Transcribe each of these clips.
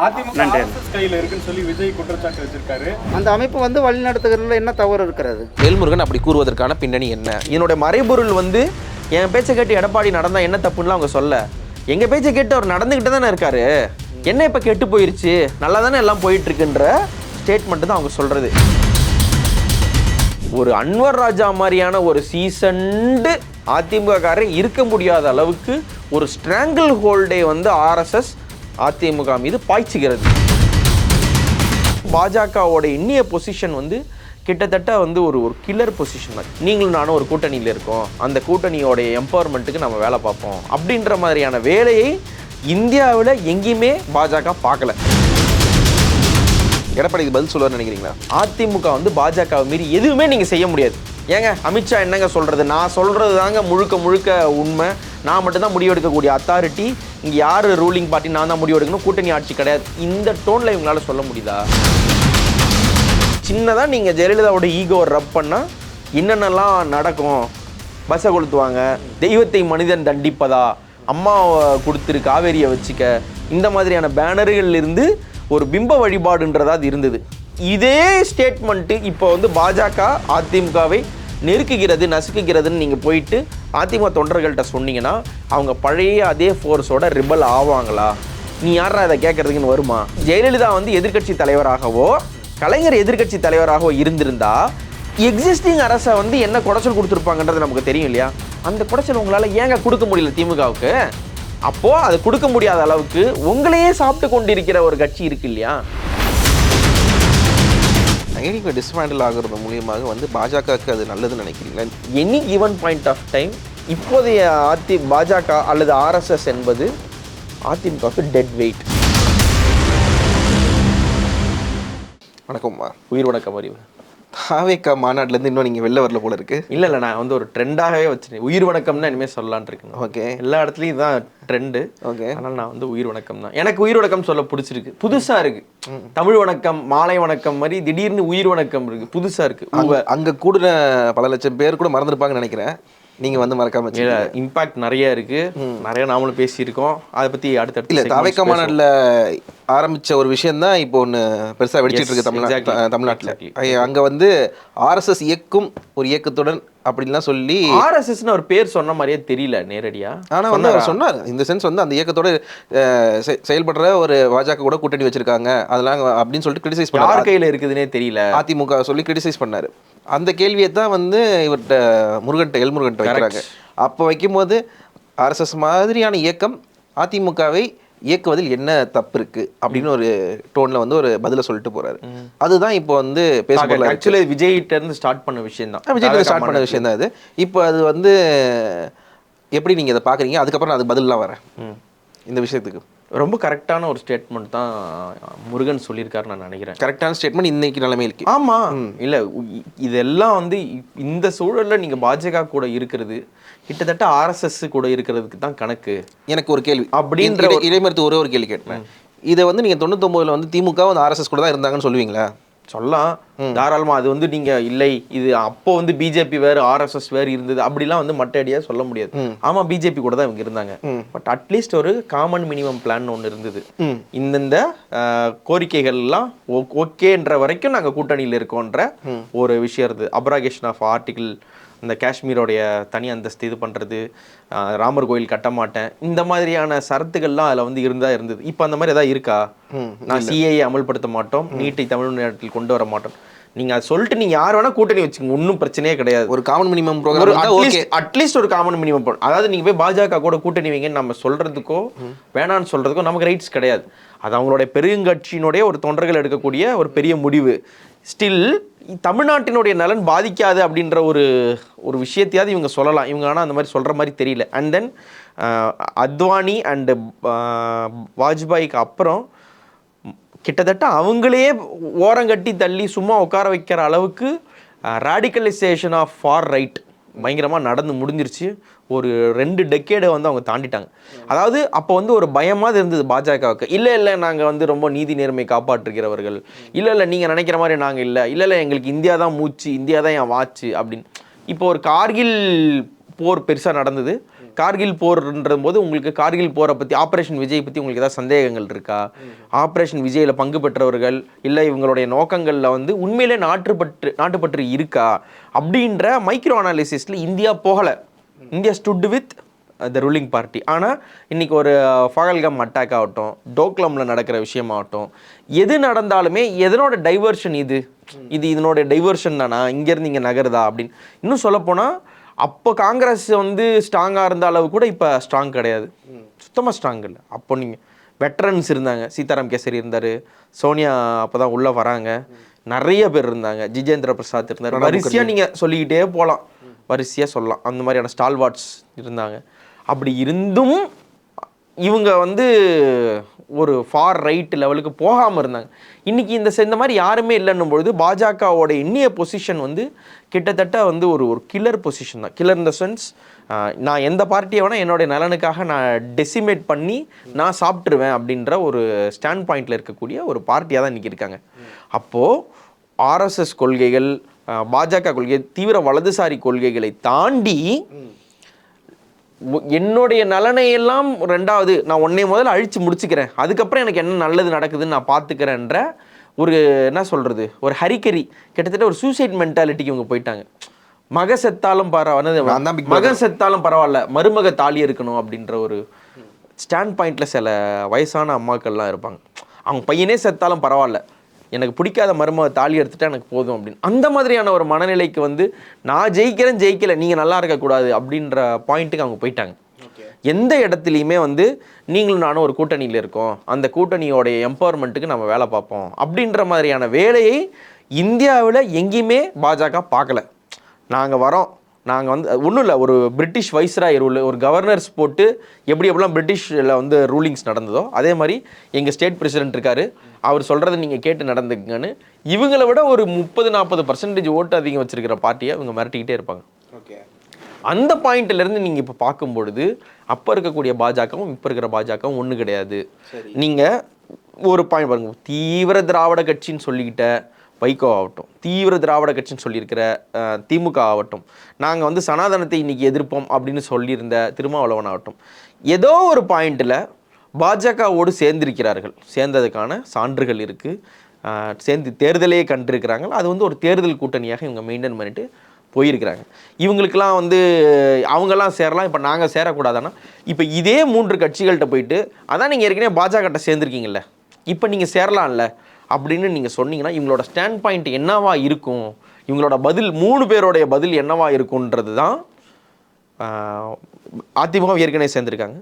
அதிமுக கையில் இருக்குன்னு சொல்லி விஜய் குற்றச்சாட்டு வச்சிருக்காரு. அந்த அமைப்பு வந்து வழிநடத்துகிறதுல என்ன தவறு இருக்கிறது? வேல்முருகன் அப்படி கூறுவதற்கான பின்னணி என்ன? என்னோட மறைபொருள் வந்து என் பேச்சை கேட்டு எடப்பாடி நடந்தா என்ன தப்புன்னு அவங்க சொல்ல, எங்க பேச்சை கேட்டு அவர் நடந்துகிட்டு தானே இருக்காரு, என்ன இப்ப கெட்டு போயிருச்சு, நல்லா தானே எல்லாம் போயிட்டு இருக்குன்ற ஸ்டேட்மெண்ட் தான் அவங்க சொல்றது. ஒரு அன்வர் ராஜா மாதிரியான ஒரு சீசன்டு அதிமுக காரன் இருக்க முடியாத அளவுக்கு ஒரு ஸ்ட்ராங்கிள் ஹோல்டை வந்து ஆர்எஸ்எஸ் அதிமுக மீது பாய்ச்சுகிறது. பாஜகவோட இன்னிய பொசிஷன் வந்து கிட்டத்தட்ட வந்து ஒரு கில்லர் பொசிஷன் மாதிரி. நீங்களும் நானும் ஒரு கூட்டணியில் இருக்கோம், அந்த கூட்டணியோட எம்பவர்மெண்ட்டுக்கு நம்ம வேலை பார்ப்போம் அப்படின்ற மாதிரியான வேலையை இந்தியாவில் எங்கேயுமே பாஜக பார்க்கல. எடப்பாடிக்கு பதில் சொல்லுவார்னு நினைக்கிறீங்களா? அதிமுக வந்து பாஜகவை மீறி எதுவுமே நீங்கள் செய்ய முடியாது. ஏங்க அமித்ஷா என்னங்க சொல்கிறது? நான் சொல்கிறது தாங்க முழுக்க முழுக்க உண்மை, நான் மட்டும்தான் முடிவெடுக்கக்கூடிய அத்தாரிட்டி, இங்கே யார் ரூலிங் பார்ட்டி, நான் தான் முடிவெடுக்கணும், கூட்டணி ஆட்சி கிடையாது. இந்த டோனில் இவங்களால சொல்ல முடியுதா? சின்னதாக நீங்கள் ஜெயலலிதாவோட ஈகோவை ரப் பண்ணால் என்னென்னலாம் நடக்கும்? பஸ்ஸை கொளுத்துவாங்க, தெய்வத்தை மனிதன் தண்டிப்பதா, அம்மாவை கொடுத்துரு காவேரியை வச்சுக்க, இந்த மாதிரியான பேனர்கள் இருந்து ஒரு பிம்ப வழிபாடுன்றதா அது இருந்தது. இதே ஸ்டேட்மெண்ட்டு இப்போ வந்து பாஜக அதிமுகவை நெருக்குகிறது, நசுக்குகிறதுன்னு நீங்கள் போயிட்டு அதிமுக தொண்டர்கள்ட்ட சொன்னீங்கன்னா அவங்க பழைய அதே ஃபோர்ஸோட ரிபல் ஆவாங்களா? நீ யாரா அதை கேட்கறதுக்குன்னு வருமா? ஜெயலலிதா வந்து எதிர்க்கட்சி தலைவராகவோ கலைஞர் எதிர்க்கட்சி தலைவராகவோ இருந்திருந்தா எக்ஸிஸ்டிங் அரசை வந்து என்ன குடைச்சல் கொடுத்துருப்பாங்கன்றது நமக்கு தெரியும் இல்லையா? அந்த குடைச்சல் உங்களால் ஏங்க கொடுக்க முடியல திமுகவுக்கு? அப்போது அது கொடுக்க முடியாத அளவுக்கு உங்களையே சாப்பிட்டு கொண்டிருக்கிற ஒரு கட்சி இருக்கு இல்லையா? ஐடிக்கு டிஸ்மேண்டில் ஆகிறது மூலியமாக வந்து பாஜகவுக்கு அது நல்லதுன்னு நினைக்கிறீங்களா? Any given point of time இப்போதைய பாஜக அல்லது ஆர்எஸ்எஸ் என்பது அதிமுகவுக்கு டெட் வெயிட். வணக்கம்மா. உயிர் வணக்கம் அறிவு. தாவேக்கா மாநாட்டிலேருந்து இன்னும் நீங்கள் வெளில வரல போல இருக்கு. இல்லை நான் வந்து ஒரு ட்ரெண்டாகவே வச்சுருக்கேன். உயிர் வணக்கம் தான் இனிமேல் சொல்லலான் இருக்கேன். ஓகே, எல்லா இடத்துலையும் தான் ட்ரெண்டு. ஓகே, அதனால் நான் வந்து உயிர் வணக்கம் தான். எனக்கு உயிர் வணக்கம் சொல்ல பிடிச்சிருக்கு, புதுசாக இருக்கு. தமிழ் வணக்கம், மாலை வணக்கம் மாதிரி திடீர்னு உயிர் வணக்கம் இருக்கு, புதுசாக இருக்கு. அங்கே கூட பல லட்சம் பேர் கூட மறந்துருப்பாங்கன்னு நினைக்கிறேன். நீங்கள் வந்து மறக்காம இம்பாக்ட் நிறைய இருக்கு, நிறைய நாமளும் பேசியிருக்கோம். அதை பற்றி அடுத்தடுத்து இல்லை தாவேக்கா மாநாட்டில் ஆரம்பித்த ஒரு விஷயம் தான் இப்போ ஒன்று பெருசாக வெடிச்சிட்டு இருக்கு தமிழ்நாட்டில். அங்கே வந்து ஆர்எஸ்எஸ் இயக்கும் ஒரு இயக்கத்துடன் அப்படின்லாம் சொல்லி ஆர்எஸ்எஸ்னு ஒரு பேர் சொன்ன மாதிரியே தெரியல நேரடியா. ஆனால் வந்து அவர் சொன்னார், இந்த சென்ஸ் வந்து அந்த இயக்கத்தோட செயல்படுற ஒரு பாஜக கூட கூட்டணி வச்சிருக்காங்க அதெல்லாம் அப்படின்னு சொல்லிட்டு கிரிட்டிசைஸ் பண்ணார். யார் கையில் இருக்குதுன்னே தெரியல அதிமுக சொல்லி கிரிட்டிசைஸ் பண்ணார். அந்த கேள்வியை தான் வந்து இவர்கிட்ட எல்முருகன்ட்ட வைக்கிறாங்க. அப்போ வைக்கும்போது ஆர்எஸ்எஸ் மாதிரியான இயக்கம் அதிமுகவை இயக்குவதில் என்ன தப்பு இருக்கு அப்படின்னு ஒரு டோன்ல வந்து ஒரு பதில சொல்லிட்டு போறாரு. அதுதான் இப்போ வந்து பேசப்படுறது. ஆக்சுவலி விஜய்கிட்ட இருந்து ஸ்டார்ட் பண்ண விஷயம் தான், விஜய் ஸ்டார்ட் பண்ண விஷயம் தான் இது. இப்போ அது வந்து எப்படி நீங்க இதை பாக்குறீங்க? அதுக்கப்புறம் நான் அது பதிலாம் வரேன். இந்த விஷயத்துக்கு ரொம்ப கரெக்டான ஒரு ஸ்டேட்மெண்ட் தான் முருகன் சொல்லியிருக்காரு நான் நினைக்கிறேன். கரெக்டான ஸ்டேட்மெண்ட் இன்னைக்கு நிலைமையிலுக்கு. ஆமாம், இல்லை இதெல்லாம் வந்து இந்த சூழலில் நீங்கள் பாஜக கூட இருக்கிறது கிட்டத்தட்ட ஆர்எஸ்எஸ் கூட இருக்கிறதுக்கு தான் கணக்கு. எனக்கு ஒரு கேள்வி அப்படின்ற இடைமறுத்து ஒரே ஒரு கேள்வி கேட்டேன். இதை வந்து நீங்கள் 99 வந்து திமுக வந்து ஆர்எஸ்எஸ் கூட தான் இருந்தாங்கன்னு சொல்லுவீங்களா? சொல்லலாம் தாராளமா. அது வந்து நீங்க இல்லை இது அப்போ வந்து பிஜேபி வேறு ஆர்எஸ்எஸ் வேறு இருந்தது அப்படிலாம் வந்து மட்டடியா சொல்ல முடியாது. ஆமா, பிஜேபி கூட தான் இவங்க இருந்தாங்க. பட் அட்லீஸ்ட் ஒரு காமன் மினிமம் பிளான் ஒன்று இருந்தது. இந்தந்த கோரிக்கைகள் எல்லாம் ஓகேன்ற வரைக்கும் நாங்கள் கூட்டணியில் இருக்கோன்ற ஒரு விஷயம் இருந்தது. அப்ராகேஷன் ஆஃப் ஆர்டிகிள், இந்த காஷ்மீரோடைய தனி அந்தஸ்து இது பண்ணுறது, ராமர் கோயில் கட்ட மாட்டேன், இந்த மாதிரியான சரத்துகள்லாம் அதில் வந்து இருந்தது. இப்போ அந்த மாதிரி எதாவது இருக்கா? நான் சிஏஏ அமல்படுத்த மாட்டோம், நீட்டை தமிழ்நாட்டில் கொண்டு வர மாட்டோம், நீங்கள் அதை சொல்லிட்டு நீங்கள் யார் வேணால் கூட்டணி வச்சுக்கோங்க, ஒன்றும் பிரச்சனையே கிடையாது. ஒரு காமன் மினிமம் ப்ரோக்ராம், அட்லீஸ்ட் ஒரு காமன் மினிமம் போடும். அதாவது நீங்கள் போய் பாஜக கூட கூட்டணி வைங்கன்னு நம்ம சொல்கிறதுக்கோ வேணான்னு சொல்கிறதுக்கோ நமக்கு ரைட்ஸ் கிடையாது. அது அவங்களுடைய பெருங்கட்சியினுடைய ஒரு தொண்டர்கள் எடுக்கக்கூடிய ஒரு பெரிய முடிவு. ஸ்டில் தமிழ்நாட்டினுடைய நலன் பாதிக்காது அப்படின்ற ஒரு விஷயத்தையாவது இவங்க சொல்லலாம். இவங்க ஆனால் அந்த மாதிரி சொல்கிற மாதிரி தெரியல. அண்ட் தென் அத்வானி அண்டு வாஜ்பாய்க்கு அப்புறம் கிட்டத்தட்ட அவங்களே ஓரங்கட்டி தள்ளி சும்மா உட்கார வைக்கிற அளவுக்கு ரேடிக்கலைசேஷன் ஆஃப் ஃபார் ரைட் பயங்கரமாக நடந்து முடிஞ்சிருச்சு. ஒரு 2 டெக்கேடை வந்து அவங்க தாண்டிட்டாங்க. அதாவது அப்போ வந்து ஒரு பயமாக இருந்தது பாஜகவுக்கு. இல்லை நாங்கள் வந்து ரொம்ப நீதி நேர்மை காப்பாற்றுகிறவர்கள், இல்லை நீங்கள் நினைக்கிற மாதிரி நாங்கள் இல்லை எங்களுக்கு இந்தியா தான் மூச்சு, இந்தியா தான் என் வாட்ச்சு அப்படின்னு. இப்போ ஒரு கார்கில் போர் பெருசாக நடந்தது. கார்கில் போர்ன்ற போது உங்களுக்கு கார்கில் போரை பற்றி ஆப்ரேஷன் விஜய் பற்றி உங்களுக்கு ஏதாவது சந்தேகங்கள் இருக்கா? ஆப்ரேஷன் விஜயில் பங்கு பெற்றவர்கள் இல்லை இவங்களுடைய நோக்கங்களில் வந்து உண்மையிலே நாட்டுப்பற்று இருக்கா அப்படின்ற மைக்ரோ அனாலிசிஸில் இந்தியா போகலை. India stood with the ruling party. ஆனால் இன்றைக்கி ஒரு பகல்காம் அட்டாக் ஆகட்டும், டோக்லாமில் நடக்கிற விஷயமாகட்டும், எது நடந்தாலுமே எதனோட டைவர்ஷன் இது இதனோட டைவர்ஷன் தானா, இங்கேருந்து இங்கே நகருதா அப்படின்னு. இன்னும் சொல்லப்போனால் அப்போ காங்கிரஸ் வந்து ஸ்ட்ராங்காக இருந்த அளவு கூட இப்போ ஸ்ட்ராங் கிடையாது, சுத்தமாக ஸ்ட்ராங் இல்லை. அப்போ நீங்கள் வெட்டரன்ஸ் இருந்தாங்க, சீதாராம் கேசரி இருந்தார், சோனியா அப்போ தான் உள்ளே வராங்க, நிறைய பேர் இருந்தாங்க, ஜிஜேந்திர பிரசாத் இருந்தார், வரிசையாக நீங்கள் சொல்லிக்கிட்டே போகலாம், வரிசையாக சொல்லலாம். அந்த மாதிரியான ஸ்டால்வார்ட்ஸ் இருந்தாங்க. அப்படி இருந்தும் இவங்க வந்து ஒரு ஃபார் ரைட் லெவலுக்கு போகாமல் இருந்தாங்க. இன்றைக்கி இந்த மாதிரி யாருமே இல்லைன்னும் பொழுது பாஜகவோட இன்னிய பொசிஷன் வந்து கிட்டத்தட்ட வந்து ஒரு கில்லர் பொசிஷன் தான். கில்லர் இந்த சென்ஸ், நான் எந்த பார்ட்டியை வேணால் என்னுடைய நலனுக்காக நான் டெசிமேட் பண்ணி நான் சாப்பிட்ருவேன் அப்படின்ற ஒரு ஸ்டாண்ட் பாயிண்டில் இருக்கக்கூடிய ஒரு பார்ட்டியாக தான் இன்றைக்கி இருக்காங்க. அப்போது ஆர்எஸ்எஸ் கொள்கைகள், பாஜக கொள்கை, தீவிர வலதுசாரி கொள்கைகளை தாண்டி என்னுடைய நலனை எல்லாம் ரெண்டாவது நான் ஒன்னே முதல்ல அழிச்சு முடிச்சுக்கிறேன், அதுக்கப்புறம் எனக்கு என்ன நல்லது நடக்குதுன்னு நான் பார்த்துக்கிறேன்ற ஒரு என்ன சொல்கிறது, ஒரு ஹரிக்கரி, கிட்டத்தட்ட ஒரு சூசைட் மென்டாலிட்டிக்கு இவங்க போயிட்டாங்க. மக செத்தாலும் பரவாயில்ல, மகன் செத்தாலும் பரவாயில்ல, மருமக தாலி இருக்கணும் அப்படின்ற ஒரு ஸ்டாண்ட் பாயிண்டில் சில வயசான அம்மாக்கள்லாம் இருப்பாங்க. அவங்க பையனே செத்தாலும் பரவாயில்ல, எனக்கு பிடிக்காத மருமக தாலி எடுத்துட்டா எனக்கு போதும் அப்படின்னு. அந்த மாதிரியான ஒரு மனநிலைக்கு வந்து நான் ஜெயிக்கலை நீங்கள் நல்லா இருக்கக்கூடாது அப்படின்ற பாயிண்ட்டுக்கு அவங்க போயிட்டாங்க. எந்த இடத்துலையுமே வந்து நீங்களும் நானும் ஒரு கூட்டணியில் இருக்கோம், அந்த கூட்டணியோடைய எம்பவர்மெண்ட்டுக்கு நம்ம வேலை பார்ப்போம் அப்படின்ற மாதிரியான வேலையை இந்தியாவில் எங்கேயுமே பாஜக பார்க்கல. நாங்கள் வரோம், நாங்கள் வந்து ஒன்றும் இல்லை, ஒரு பிரிட்டிஷ் வைஸ்ராய் ரூல், ஒரு கவர்னர்ஸ் போட்டு எப்படியெல்லாம் பிரிட்டிஷில் வந்து ரூலிங்ஸ் நடந்ததோ அதே மாதிரி எங்கள் ஸ்டேட் பிரசிடென்ட் இருக்கார், அவர் சொல்கிறத நீங்கள் கேட்டு நடந்துக்குங்கன்னு இவங்களை விட ஒரு 30-40% ஓட்டு அதிகம் வச்சுருக்கிற பார்ட்டியை இவங்க மிரட்டிக்கிட்டே இருப்பாங்க. ஓகே, அந்த பாயிண்ட்லேருந்து நீங்கள் இப்போ பார்க்கும்பொழுது அப்போ இருக்கக்கூடிய பாஜகவும் இப்போ இருக்கிற பாஜகவும் ஒன்று கிடையாது. நீங்கள் ஒரு பாயிண்ட் பாருங்கள், தீவிர திராவிட கட்சின்னு சொல்லிக்கிட்ட வைகோ ஆகட்டும், தீவிர திராவிட கட்சின்னு சொல்லியிருக்கிற திமுக ஆகட்டும், நாங்கள் வந்து சனாதனத்தை இன்றைக்கி எதிர்ப்போம் அப்படின்னு சொல்லியிருந்த திருமாவளவன் ஆகட்டும், ஏதோ ஒரு பாயிண்டில் பாஜகவோடு சேர்ந்திருக்கிறார்கள், சேர்ந்ததுக்கான சான்றுகள் இருக்குது, சேர்ந்து தேர்தலையே கண்டிருக்கிறாங்க. அது வந்து ஒரு தேர்தல் கூட்டணியாக இவங்க மெயின்டைன் பண்ணிட்டு போயிருக்கிறாங்க. இவங்களுக்கெல்லாம் வந்து அவங்கெல்லாம் சேரலாம், இப்போ நாங்கள் சேரக்கூடாதானா? இப்போ இதே 3 கட்சிகள்கிட்ட போயிட்டு அதான் நீங்கள் ஏற்கனவே பாஜகட்ட சேர்ந்துருக்கீங்கல்ல, இப்போ நீங்கள் சேரலாம்ல அப்படின்னு நீங்கள் சொன்னீங்கன்னா இவங்களோட ஸ்டாண்ட் பாயிண்ட் என்னவா இருக்கும், இவங்களோட பதில் 3 பேரோடைய பதில் என்னவா இருக்குன்றது தான். அதிமுக ஏற்கனவே சேர்ந்துருக்காங்க.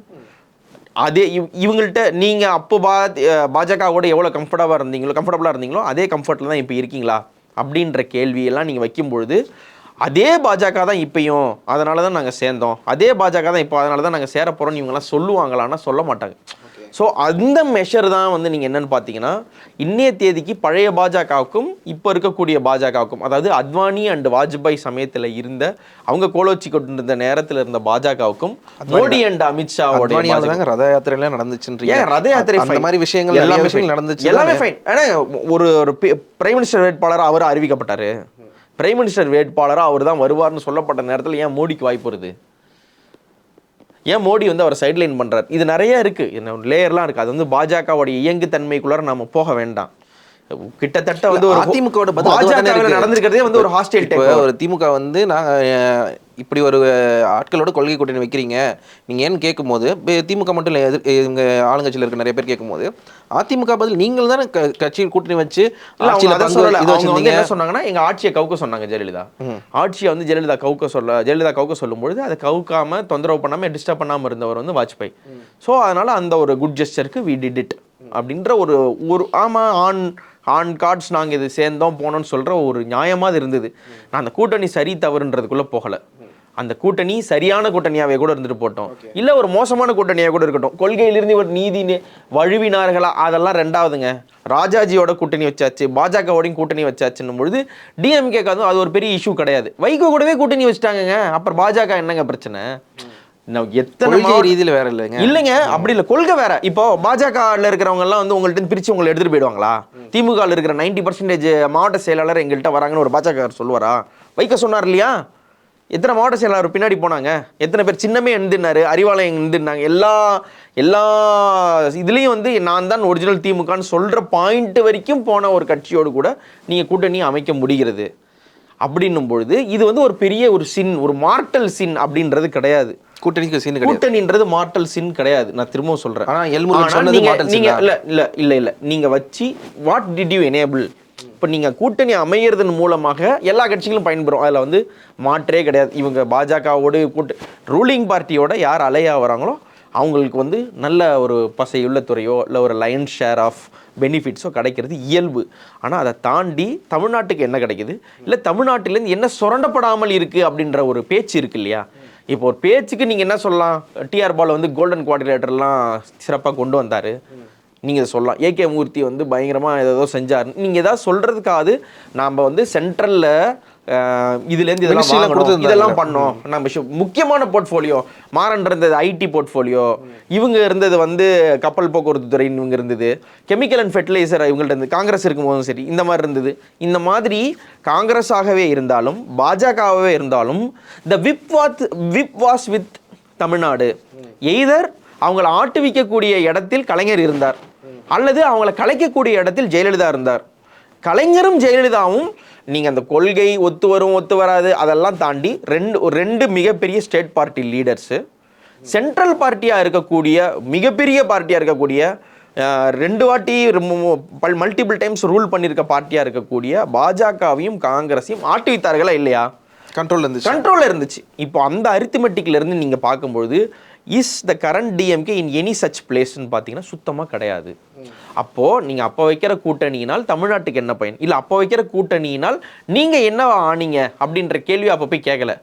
அதே இவங்கள்ட்ட நீங்கள் அப்போ பாஜகவோட எவ்வளோ கம்ஃபர்டபுளாக இருந்தீங்களோ அதே கம்ஃபர்ட்டில் தான் இப்போ இருக்கீங்களா அப்படின்ற கேள்வியெல்லாம் நீங்கள் வைக்கும்பொழுது அதே பாஜக தான் இப்பயும் அதனால தான் நாங்கள் சேர்ந்தோம், அதே பாஜக தான் இப்போ அதனால தான் நாங்கள் சேர போகிறோம்னு இவங்கெல்லாம் சொல்லுவாங்களான்னா சொல்ல மாட்டாங்க. ஸோ அந்த மெஷர் தான் வந்து நீங்கள் என்னென்னு பார்த்தீங்கன்னா இன்னைய தேதிக்கு பழைய பாஜகவுக்கும் இப்போ இருக்கக்கூடிய பாஜகவுக்கும், அதாவது அத்வானி அண்ட் வாஜ்பாய் சமயத்தில் இருந்த அவங்க கோலோச்சி கொண்டிருந்த நேரத்தில் இருந்த பாஜகவுக்கும் மோடி அண்ட் அமித்ஷாவோட ரத யாத்திரைலாம் நடந்துச்சுன்றீங்க. ஏன் ரத யாத்திரை அந்த மாதிரி விஷயங்கள் எல்லாமே நடந்துச்சு, எல்லாமே ஃபைன். ஆனால் ஒரு பிரைம் மினிஸ்டர் வேட்பாளராக அவர் அறிவிக்கப்பட்டார், பிரைம் மினிஸ்டர் வேட்பாளராக அவர் தான் வருவார்னு சொல்லப்பட்ட நேரத்தில் ஏன் மோடிக்கு வாய்ப்பு வருது? ஏன் மோடி வந்து அவரை சைட்லைன் பண்ணுறார்? இது நிறைய இருக்குது, என்ன லேயர்லாம் இருக்குது. அது வந்து பாஜகவோடைய இயங்குத்தன்மைக்குள்ளார நம்ம போக வேண்டாம். கிட்டத்தட்ட வந்து ஒரு அதிமுகவோட நடந்திருக்கிறதே வந்து ஒரு ஹாஸ்டைல் டைப். ஒரு திமுக வந்து நான் இப்படி ஒரு ஆட்களோட கொள்கை கூட்டணி வைக்கிறீங்க நீங்கள் ஏன்னு கேட்கும்போது, திமுக மட்டும் இல்லை இவங்க ஆளுங்கட்சியில் இருக்க நிறைய பேர் கேட்கும்போது அதிமுக பதில் நீங்கள் தானே கட்சியில் கூட்டணி வச்சு என்ன சொன்னாங்கன்னா எங்கள் ஆட்சியை கவுக்க சொன்னாங்க ஜெயலலிதா. ஆட்சியை வந்து ஜெயலலிதா கவுக்க சொல்லும்பொழுது அதை கவுக்காம தொந்தரவு பண்ணாமல் டிஸ்டர்ப் பண்ணாமல் இருந்தவர் வந்து வாஜ்பாய். ஸோ அதனால அந்த ஒரு குட் ஜெஸ்டருக்கு வி டிட் இட் அப்படின்ற ஒரு ஆமாம் ஆன் கார்ட்ஸ் நாங்கள் இது சேர்ந்தோம் போனோம்னு சொல்கிற ஒரு நியாயமாக இருந்தது. நான் அந்த கூட்டணி சரி தவறுன்றதுக்குள்ளே போகலை. அந்த கூட்டணி சரியான கூட்டணியாகவே கூட இருந்துட்டு போட்டோம், இல்லை ஒரு மோசமான கூட்டணியாக கூட இருக்கட்டும், கொள்கையிலிருந்து ஒரு நீதி வழுவினார்களா அதெல்லாம் ரெண்டாவதுங்க. ராஜாஜியோட கூட்டணி வச்சாச்சு, பாஜகவோடையும் கூட்டணி வச்சாச்சுன்னும் பொழுது டிஎம்கேக்கு அது ஒரு பெரிய இஷ்யூ கிடையாது. வைகோ கூடவே கூட்டணி வச்சுட்டாங்க, அப்புறம் பாஜக என்னங்க பிரச்சனை? எத்தனை ரீதியில் வேற இல்லைங்க, அப்படி இல்லை, கொள்கை வேற. இப்போ பாஜகவில் இருக்கிறவங்க எல்லாம் வந்து உங்கள்கிட்ட பிரிச்சு உங்களை எடுத்துட்டு போயிடுவாங்களா? திமுக இருக்கிற 90% மாவட்ட செயலாளர் எங்கள்கிட்ட வராங்கன்னு ஒரு பாஜக சொல்லுவாரா? வைக்க சொன்னார் இல்லையா? எத்தனை மாவட்ட செயலாளர் பின்னாடி போனாங்க, எத்தனை பேர் சின்னமே எழுந்துனாரு, அறிவாலயம் எழுந்துனாங்க, எல்லா இதுலேயும் வந்து நான் தான் ஒரிஜினல் திமுகன்னு சொல்கிற பாயிண்ட் வரைக்கும் போன ஒரு கட்சியோடு கூட நீங்கள் கூட்டணி அமைக்க முடிகிறது. அப்படின்னும் பொழுது இது வந்து ஒரு பெரிய ஒரு சின், ஒரு மார்டல் சின் அப்படின்றது கிடையாது. கூட்டணிக்கு சின், கூட்டணின்றது மார்டல் சின் கிடையாது. நான் திரும்பவும் சொல்கிறேன். இல்லை நீங்கள் வச்சு வாட் டிட் யூ எனேபிள்? இப்போ நீங்கள் கூட்டணி அமைகிறதன் மூலமாக எல்லா கட்சிகளும் பயன்பெறும். அதில் வந்து மாற்றே கிடையாது. இவங்க பாஜகவோடு ரூலிங் பார்ட்டியோட யார் அலையா வராங்களோ அவங்களுக்கு வந்து நல்ல ஒரு பசையுள்ள துறையோ இல்லை ஒரு லயன் ஷேர் ஆஃப் பெனிஃபிட்ஸோ கிடைக்கிறது இயல்பு. ஆனால் அதை தாண்டி தமிழ்நாட்டுக்கு என்ன கிடைக்குது, இல்லை தமிழ்நாட்டிலேருந்து என்ன சுரண்டப்படாமல் இருக்குது அப்படின்ற ஒரு பேச்சு இருக்கு இல்லையா? இப்போ ஒரு பேச்சுக்கு நீங்கள் என்ன சொல்லலாம், டிஆர் பால் வந்து கோல்டன் குவாட்ரிலேட்டர்லாம் சிறப்பாக கொண்டு வந்தார், நீங்கள் இதை சொல்லலாம். ஏகே மூர்த்தி வந்து பயங்கரமாக ஏதோ செஞ்சார், நீங்கள் ஏதாவது சொல்கிறதுக்காவது நாம் வந்து சென்ட்ரலில் இதுலேருந்து இதெல்லாம் பண்ணோம். நம்ம முக்கியமான போர்ட்ஃபோலியோ மாறன் இருந்தது, ஐடி போர்ட்ஃபோலியோ, இவங்க இருந்தது வந்து கப்பல் போக்குவரத்து துறை, இவங்க இருந்தது கெமிக்கல் அண்ட் ஃபெர்டிலைசர், இவங்கள்ட்ட இருந்து காங்கிரஸ் இருக்கும்போதும் சரி இந்த மாதிரி இருந்தது. இந்த மாதிரி காங்கிரஸாகவே இருந்தாலும் பாஜகவாகவே இருந்தாலும் the whip was with Tamil Nadu. Either அவங்கள ஆட்டுவிக்கக்கூடிய இடத்தில் கலைஞர் இருந்தார், அல்லது அவங்கள கலைக்கக்கூடிய இடத்தில் ஜெயலலிதா இருந்தார். கலைஞரும் ஜெயலலிதாவும் நீங்கள் அந்த கொள்கை ஒத்து வரும் ஒத்து வராது அதெல்லாம் தாண்டி ரெண்டு மிகப்பெரிய ஸ்டேட் பார்ட்டி லீடர்ஸு, சென்ட்ரல் பார்ட்டியாக இருக்கக்கூடிய மிகப்பெரிய பார்ட்டியாக இருக்கக்கூடிய 2 வாட்டி மல்டிபிள் டைம்ஸ் ரூல் பண்ணியிருக்க பார்ட்டியாக இருக்கக்கூடிய பாஜகவையும் காங்கிரஸையும் ஆட்டுவித்தார்களா இல்லையா? கண்ட்ரோலில் இருந்துச்சு. இப்போ அந்த அரித்மெட்டிக்ல இருந்து நீங்கள் பார்க்கும்பொழுது is the current DMK in any such பிளேஸ்ன்னு பார்த்தீங்கன்னா சுத்தமாக கிடையாது. அப்போது நீங்கள் அப்போ வைக்கிற கூட்டணியினால் தமிழ்நாட்டுக்கு என்ன பயன், இல்லை அப்போ வைக்கிற கூட்டணியினால் நீங்கள் என்ன ஆனீங்க அப்படின்ற கேள்வி அப்போ போய் கேட்கல.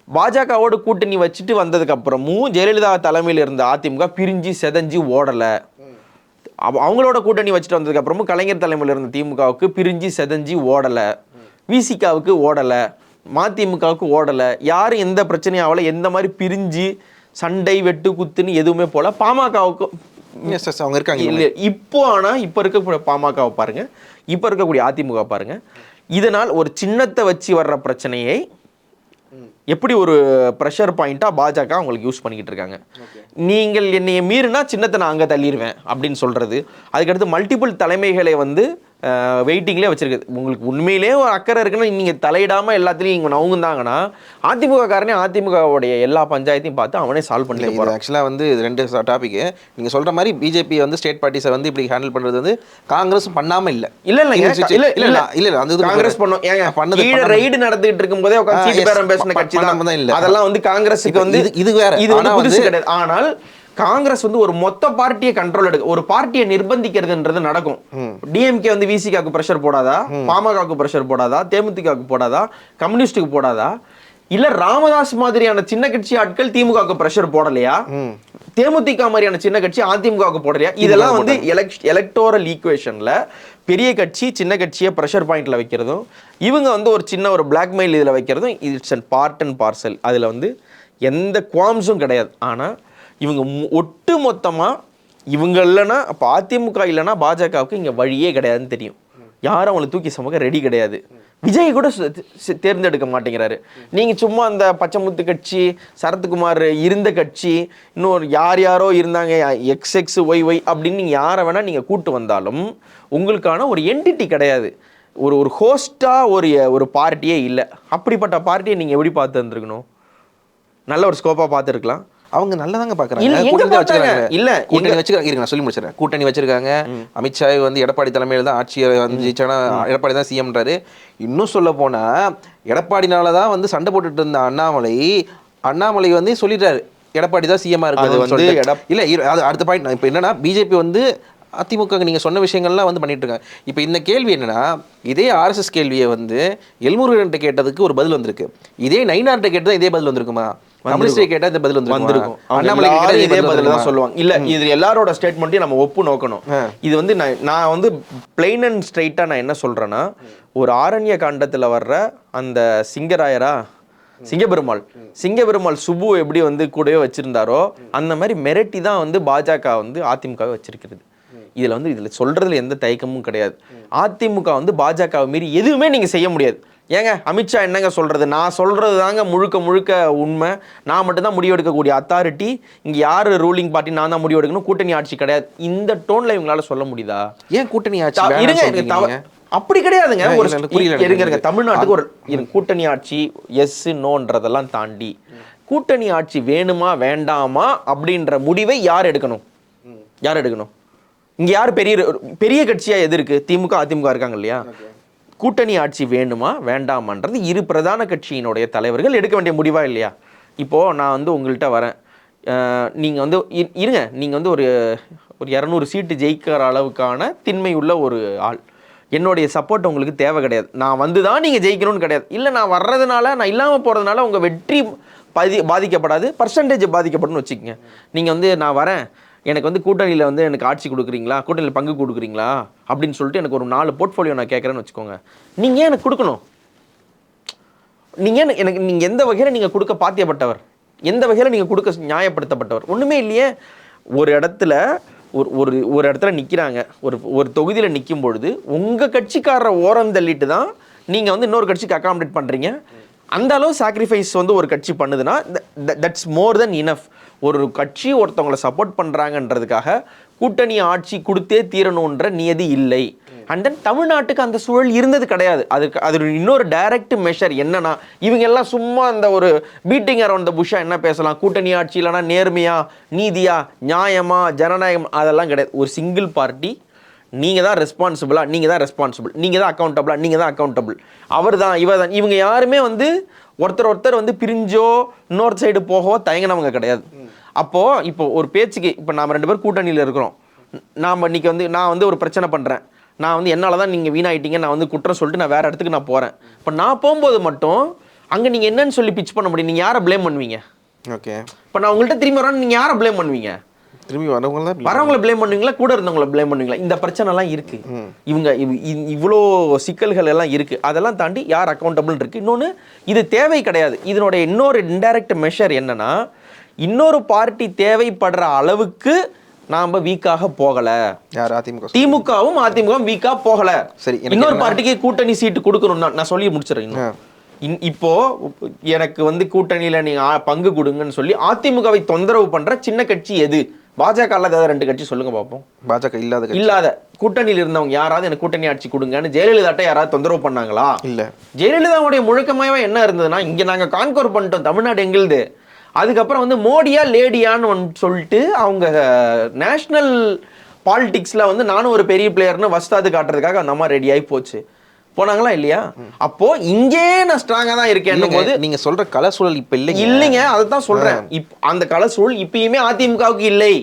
பாஜகவோட கூட்டணி வச்சுட்டு வந்ததுக்கப்புறமும் ஜெயலலிதா தலைமையில் இருந்த அதிமுக பிரிஞ்சு செதஞ்சு ஓடலை. அவங்களோட கூட்டணி வச்சுட்டு வந்ததுக்கப்புறமும் கலைஞர் தலைமையில் இருந்த திமுகவுக்கு பிரிஞ்சு செதஞ்சு ஓடலை, விசிகாவுக்கு ஓடலை, மதிமுகவுக்கு ஓடலை, யாரும் எந்த பிரச்சனையும் ஆகலை, எந்த மாதிரி பிரிஞ்சு சண்டை வெட்டு குத்துன்னு எதுவுமே போல. பாமகவுக்கு அவங்க இருக்காங்க இல்லை இப்போ. ஆனால் இப்போ இருக்கக்கூடிய பாமகவை பாருங்க, இப்போ இருக்கக்கூடிய அதிமுக பாருங்க. இதனால் ஒரு சின்னத்தை வச்சு வர்ற பிரச்சனையை எப்படி ஒரு ப்ரெஷர் பாயிண்ட்டாக பாஜக அவங்களுக்கு யூஸ் பண்ணிக்கிட்டு இருக்காங்க. நீங்கள் என்னைய மீறினா சின்னத்தை நான் அங்கே தள்ளிடுவேன் அப்படின்னு சொல்கிறது. அதுக்கடுத்து மல்டிபிள் தலைமைகளை வந்து வெயிட்டிங்லேயே வச்சிருக்குது. உங்களுக்கு உண்மையிலேயே ஒரு அக்கறை இருக்குன்னா நீங்கள் தலையிடாமல் எல்லாத்துலேயும் இங்கே நவுங்குந்தாங்கன்னா அதிமுக காரனே அதிமுகவுடைய எல்லா பஞ்சாயத்தையும் பார்த்து அவனே சால்வ் பண்ணி போகிறான். ஆக்சுவலாக வந்து 2 டாபிக் நீங்கள் சொல்கிற மாதிரி பிஜேபி வந்து ஸ்டேட் பார்ட்டிஸை வந்து இப்படி ஹேண்டில் பண்ணுறது வந்து காங்கிரஸ் பண்ணாமல் இல்லை அந்த காங்கிரஸ் பண்ணது ரைடு நடந்துகிட்டு இருக்கும்போதே உட்காந்து பேரம் பேசின கட்சி தான் இல்லை. அதெல்லாம் வந்து காங்கிரஸுக்கு வந்து இது வேற, இது வந்து புதுசு கிடையாது. ஆனால் காங்கிரஸ் வந்து ஒரு மொத்த பார்ட்டியை கண்ட்ரோல் எடுக்க, ஒரு பார்ட்டியை நிர்பந்திக்கிறதுன்றது நடக்கும். டிஎம்கே வந்து விசிகாக்கு பிரஷர் போடாதா, பாமகவுக்கு பிரஷர் போடாதா, தேமுதிகவுக்கு போடாதா, கம்யூனிஸ்டுக்கு போடாதா, இல்ல ராமதாஸ் மாதிரியான சின்ன கட்சி ஆட்கள் திமுகவுக்கு பிரஷர் போடலையா, தேமுதிக மாதிரியான சின்ன கட்சி அதிமுகவுக்கு போடலையா? இதெல்லாம் வந்து எலக்டோரல் ஈக்குவேஷன்ல பெரிய கட்சி சின்ன கட்சியை ப்ரெஷர் பாயிண்ட்ல வைக்கிறதும், இவங்க வந்து ஒரு சின்ன ஒரு பிளாக்மெயில் இதில் வைக்கிறதும் it's and part and parcel. அதில் வந்து எந்த குவாம்ஸும் கிடையாது. ஆனால் இவங்க ஒட்டு மொத்தமாக இவங்க இல்லைன்னா, அப்போ அதிமுக இல்லைன்னா பாஜகவுக்கு இங்கே வழியே கிடையாதுன்னு தெரியும். யாரும் அவங்களை தூக்கி சமக்க ரெடி கிடையாது. விஜய் கூட தேர்ந்தெடுக்க மாட்டேங்கிறாரு. நீங்கள் சும்மா அந்த பச்சைமுத்து கட்சி, சரத்குமார் இருந்த கட்சி, இன்னொரு யாரோ இருந்தாங்க XXYY அப்படின்னு நீங்கள் யாரை வேணால் நீங்கள் கூட்டு வந்தாலும் உங்களுக்கான ஒரு என்டிட்டி கிடையாது. ஒரு ஹோஸ்டாக ஒரு பார்ட்டியே இல்லை. அப்படிப்பட்ட பார்ட்டியை நீங்கள் எப்படி பார்த்து இருந்திருக்கணும்? நல்ல ஒரு ஸ்கோப்பாக பார்த்துருக்கலாம். அவங்க நல்லதாங்க பாக்குறாங்க. சொல்லி முடிச்சிடறேன். கூட்டணி வச்சிருக்காங்க. அமித்ஷா வந்து எடப்பாடி தலைமையில் தான் ஆட்சியை வந்து ஜெயிச்சானா எடப்பாடி தான் சிஎம்ன்றாரு. இன்னும் சொல்ல போனா எடப்பாடினாலதான் வந்து சண்டை போட்டுட்டு இருந்த அண்ணாமலை வந்து சொல்லிட்டாரு எடப்பாடி தான் சிஎம்மா இருக்கு. இல்ல அது அடுத்த பாயிண்ட். இப்போ என்னன்னா பிஜேபி வந்து அதிமுக நீங்கள் சொன்ன விஷயங்கள்லாம் வந்து பண்ணிட்டு இருக்காங்க. இப்போ இந்த கேள்வி என்னன்னா, இதே RSS கேள்வியை வந்து எல்முருகன்ட்ட கேட்டதுக்கு ஒரு பதில் வந்திருக்கு. இதே நயினார்ட்ட கேட்டது இதே பதில் வந்திருக்குமா? கம்யூனிஸ்டே கேட்டா இந்த பதில் வந்திருக்கும். அண்ணாமலை இதே பதில் தான் சொல்லுவாங்க. இல்ல இது எல்லாரோட ஸ்டேட்மெண்ட்டையும் நம்ம ஒப்பு நோக்கணும். இது வந்து நான் வந்து பிளைன் அண்ட் ஸ்ட்ரைட்டா நான் என்ன சொல்றேன்னா, ஒரு ஆரண்ய காண்டத்துல வர்ற அந்த சிங்கபெருமாள் சுபு எப்படி வந்து கூடவே வச்சிருந்தாரோ அந்த மாதிரி மிரட்டி தான் வந்து பாஜக வந்து அதிமுக வச்சிருக்கிறது. இதில் வந்து இதில் சொல்கிறதுல எந்த தயக்கமும் கிடையாது. அதிமுக வந்து பாஜகவை மீறி எதுவுமே நீங்கள் செய்ய முடியாது. ஏங்க அமித்ஷா என்னங்க சொல்கிறது, நான் சொல்கிறது தாங்க முழுக்க முழுக்க உண்மை, நான் மட்டும்தான் முடிவெடுக்கக்கூடிய அத்தாரிட்டி, இங்கே யார் ரூலிங் பார்ட்டி, நான் தான் முடிவெடுக்கணும், கூட்டணி ஆட்சி கிடையாது. இந்த டோனில் இவங்களால சொல்ல முடியுதா? ஏன் கூட்டணி ஆட்சி? அப்படி கிடையாதுங்க. ஒரு தமிழ்நாட்டுக்கு ஒரு கூட்டணி ஆட்சி எஸ் நோன்றதெல்லாம் தாண்டி கூட்டணி ஆட்சி வேணுமா வேண்டாமா அப்படின்ற முடிவை யார் எடுக்கணும்? யார் எடுக்கணும்? இங்க யார் பெரிய பெரிய கட்சியா எது இருக்கு? திமுக அதிமுக இருக்காங்க இல்லையா? கூட்டணி ஆட்சி வேணுமா வேண்டாமான்றது இரு பிரதான கட்சியினுடைய தலைவர்கள் எடுக்க வேண்டிய முடிவா இல்லையா? இப்போ நான் வந்து உங்கள்கிட்ட வரேன், நீங்க வந்து இருங்க, நீங்க வந்து ஒரு 200 சீட்டு ஜெயிக்கிற அளவுக்கான திண்மை உள்ள ஒரு ஆள், என்னுடைய சப்போர்ட் உங்களுக்கு தேவை கிடையாது, நான் வந்து தான் நீங்கள் ஜெயிக்கணும்னு கிடையாது. இல்லை நான் வர்றதுனால, நான் இல்லாமல் போகிறதுனால உங்கள் வெற்றி பாதிக்கப்படாது, பர்சன்டேஜ் பாதிக்கப்படும் வச்சுக்கோங்க. நீங்கள் வந்து நான் வரேன், எனக்கு வந்து கூட்டணியில் வந்து எனக்கு ஆட்சி கொடுக்குறீங்களா, கூட்டணியில் பங்கு கொடுக்குறீங்களா அப்படின்னு சொல்லிட்டு எனக்கு ஒரு 4 போர்ட்ஃபோலியோ நான் கேட்குறேன்னு வச்சுக்கோங்க. நீங்கள் ஏன் எனக்கு கொடுக்கணும்? நீங்கள் எனக்கு நீங்கள் எந்த வகையில் நீங்கள் கொடுக்க பாத்தியப்பட்டவர், எந்த வகையில் நீங்கள் கொடுக்க நியாயப்படுத்தப்பட்டவர்? ஒன்றுமே இல்லையே. ஒரு இடத்துல ஒரு இடத்துல நிற்கிறாங்க, ஒரு தொகுதியில் நிற்கும் பொழுது உங்கள் கட்சிக்காரரை ஓரம் தள்ளிட்டு தான் நீங்கள் வந்து இன்னொரு கட்சிக்கு அகாமடேட் பண்ணுறீங்க. அந்த அளவு சாக்ரிஃபைஸ் வந்து ஒரு கட்சி பண்ணுதுன்னா தட்ஸ் மோர் தென் இனஃப். ஒரு கட்சி ஒருத்தவங்களை சப்போர்ட் பண்ணுறாங்கன்றதுக்காக கூட்டணி ஆட்சி கொடுத்தே தீரணுன்ற நியதி இல்லை. அண்ட் தென் தமிழ்நாட்டுக்கு அந்த சூழல் இருந்தது கிடையாது. அது இன்னொரு டைரக்ட் மெஷர் என்னன்னா, இவங்க எல்லாம் சும்மா அந்த ஒரு பீட்டிங் அரவுண்ட் த புஷ்ஷா என்ன பேசலாம், கூட்டணி ஆட்சி இல்லைனா நேர்மையா, நீதியா, நியாயமா, ஜனநாயகம், அதெல்லாம் கிடையாது. ஒரு சிங்கிள் பார்ட்டி, நீங்கள் தான் ரெஸ்பான்சிபிளா, நீங்கள் தான் ரெஸ்பான்சிபிள், நீங்கள் தான் அக்கௌண்டபிளா, நீங்கள் தான் அக்கௌண்டபிள், அவர் தான் இவர் தான். இவங்க யாருமே வந்து ஒருத்தர் வந்து பிரிஞ்சோ இன்னொரு சைடு போகவோ தயங்கினவங்க கிடையாது. அப்போது இப்போ ஒரு பேச்சுக்கு, இப்போ நாம் 2 பேர் கூட்டணியில் இருக்கிறோம், நாம் இன்றைக்கி வந்து நான் வந்து ஒரு பிரச்சனை பண்ணுறேன், நான் வந்து என்னால் தான் நீங்கள் வீணாயிட்டீங்க, நான் வந்து குற்றம் சொல்லிட்டு நான் வேறு இடத்துக்கு நான் போகிறேன். இப்போ நான் போகும்போது மட்டும் அங்கே நீங்கள் என்னன்னு சொல்லி பிச் பண்ண முடியும்? நீங்கள் யாரை ப்ளேம் பண்ணுவீங்க? ஓகே, இப்போ நான் உங்கள்கிட்ட திரும்பி வரேன், நீங்கள் யாரை ப்ளேம் பண்ணுவீங்க? திரும்பி வரவங்களை ப்ளேம் பண்ணுவீங்களா, கூட இருந்தவங்களை ப்ளேம் பண்ணுவீங்களா? இந்த பிரச்சனைலாம் இருக்கு, இவங்க இவ்வளோ சிக்கல்கள் எல்லாம் இருக்கு. அதெல்லாம் தாண்டி யார் அக்கௌண்டபிள் இருக்கு. இன்னொன்று, இது தேவை கிடையாது. இதனுடைய இன்னொரு இன்டைரக்ட் மெஷர் என்னன்னா, இன்னொரு பார்ட்டி தேவைப்படுற அளவுக்கு நாம வீக்காக போகல. திமுகவும் அதிமுகவும் வீக்கா போகல. சரி, இன்னொரு பார்ட்டிக்கு கூட்டணி சீட்டு கொடுக்கணும். நான் சொல்லி முடிச்சிடறேன். இப்போ எனக்கு வந்து கூட்டணியில நீங்க பங்கு கொடுங்கன்னு சொல்லி அதிமுகவை தொந்தரவு பண்ற சின்ன கட்சி எது? பாஜக இல்லாத 2 கட்சி சொல்லுங்க பாப்போம். பாஜக இல்லாத கூட்டணியில் இருந்தவங்க யாராவது எனக்கு கூட்டணி ஆட்சி கொடுங்கன்னு ஜெயலலிதாட்ட யாராவது தொந்தரவு பண்ணாங்களா? இல்ல. ஜெயலலிதாவுடைய முழக்கமாவே என்ன இருந்ததுன்னா, இங்க நாங்க கான்கோர் பண்ணிட்டோம், தமிழ்நாடு எங்களுது. அதுக்கப்புறம் வந்து மோடியா லேடியான்னு சொல்லிட்டு அவங்க நேஷனல் பாலிடிக்ஸ்ல வந்து நானும் ஒரு பெரிய பிளேயர்னு வஸ்தாது காட்டுறதுக்காக அந்த அம்மா ரெடி ஆகி போச்சு. போனாங்களா இல்லையா? அப்போ இங்கே நான் ஸ்ட்ராங்கா தான் இருக்கேன் போது நீங்க சொல்ற கல சூழல் இப்ப இல்லைங்க. அதுதான் சொல்றேன். அந்த கல சூழல் இப்பயுமே அதிமுகவுக்கு இல்லை.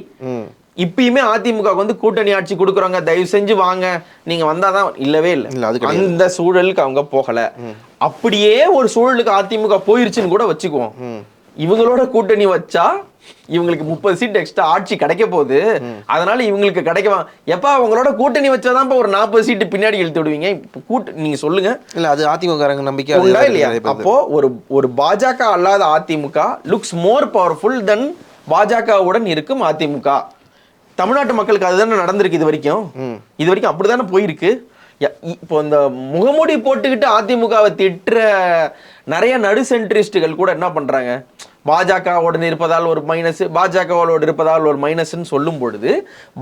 இப்பயுமே அதிமுக வந்து கூட்டணி ஆட்சி கொடுக்குறாங்க, தயவு செஞ்சு வாங்க, நீங்க வந்தாதான், இல்லவே இல்லை. அந்த சூழலுக்கு அவங்க போகல. அப்படியே ஒரு சூழலுக்கு அதிமுக போயிருச்சுன்னு கூட வச்சுக்குவோம். இவங்களோட கூட்டணி வச்சா இவங்களுக்கு 30 சீட் எக்ஸ்ட்ரா ஆட்சி கிடைக்க போகுது. அதனால இவங்களுக்கு கிடைக்கவா? எப்ப அவங்களோட கூட்டணி வச்சாதான் ஒரு 40 சீட்டு பின்னாடி இழுத்து விடுவீங்க. நீங்க சொல்லுங்க. இல்ல, அது அதிமுக நம்பிக்கை இல்லையா? அப்போ ஒரு பாஜக அல்லாத அதிமுக லுக்ஸ் மோர் பவர்ஃபுல் தென் பாஜகவுடன் இருக்கும் அதிமுக. தமிழ்நாட்டு மக்களுக்கு அதுதானே நடந்திருக்கு இது வரைக்கும் அப்படித்தானே போயிருக்கு. இப்போ இந்த முகமூடி போட்டுக்கிட்டு அதிமுகவை திட்டுற நிறைய நடு சென்ட்ரிஸ்டுகள் கூட என்ன பண்றாங்க, பாஜகவோடு இருப்பதால் ஒரு மைனஸ், பாஜகவோடு இருப்பதால் ஒரு மைனஸ்ன்னு சொல்லும் பொழுது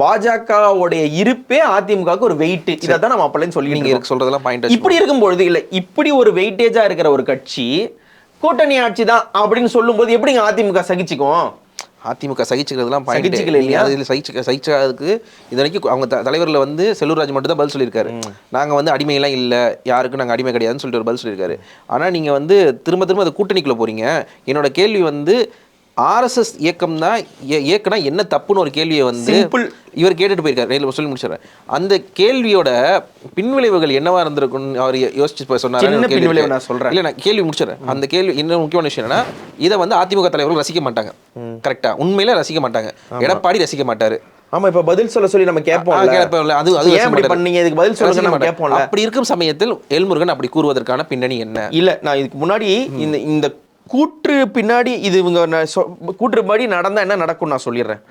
பாஜகவுடைய இருப்பே அதிமுகவுக்கு ஒரு வெயிட். இதான் நம்ம அப்பலன்னு சொல்லி நீங்க சொல்றதெல்லாம் பாயிண்ட். இப்படி இருக்கும் பொழுது இல்ல, இப்படி ஒரு வெயிட்டேஜா இருக்கிற ஒரு கட்சி கூட்டணி ஆட்சி தான் அப்படின்னு சொல்லும் போது எப்படிங்க அதிமுக சகிச்சுக்கும்? அதிமுக சகிச்சுக்கிறதுலாம் சகிச்சதுக்கு இது வரைக்கும் அவங்க தலைவரில் வந்து செல்லூர்ராஜ் மட்டும் தான் பதில் சொல்லியிருக்காரு. நாங்கள் வந்து அடிமையெல்லாம் இல்லை, யாருக்கும் நாங்கள் அடிமை கிடையாதுன்னு சொல்லிட்டு ஒரு பதில் சொல்லியிருக்காரு. ஆனால் நீங்கள் வந்து திரும்ப அது கூட்டணிக்குள்ளே போகிறீங்க. என்னோட கேள்வி வந்து ஆர்எஸ்எஸ் இயக்கம் தான் இயக்குனா என்ன தப்புன்னு ஒரு கேள்வியை வந்து இவர் கேட்டுட்டு போயிருக்காரு. ரயில் சொல்லி முடிச்சிடறேன். அந்த கேள்வியோட பின்விளைவுகள் என்னவா இருந்திருக்குன்னு அவர் யோசிச்சு சொன்னார். இல்லை, நான் கேள்வி முடிச்சிடறேன். அந்த கேள்வி இன்னும் முக்கியமான விஷயம் என்னன்னா, இதை வந்து அதிமுக தலைவர்கள் ரசிக்க மாட்டாங்க. கரெக்டா? உண்மையில ரசிக்க மாட்டாங்க. எடப்பாடி ரசிக்க மாட்டாரு. ஆமா, இப்ப பதில் சொல்ல சொல்லி நம்ம கேட்போம். அப்படி இருக்கும் சமயத்தில் எல்முருகன் அப்படி கூறுவதற்கான பின்னணி என்ன? இல்ல, நான் இதுக்கு முன்னாடி இந்த கூற்று பின்னாடி இது இவங்க கூற்று படி நடந்தா என்ன நடக்கும் நான் சொல்லிடுறேன்.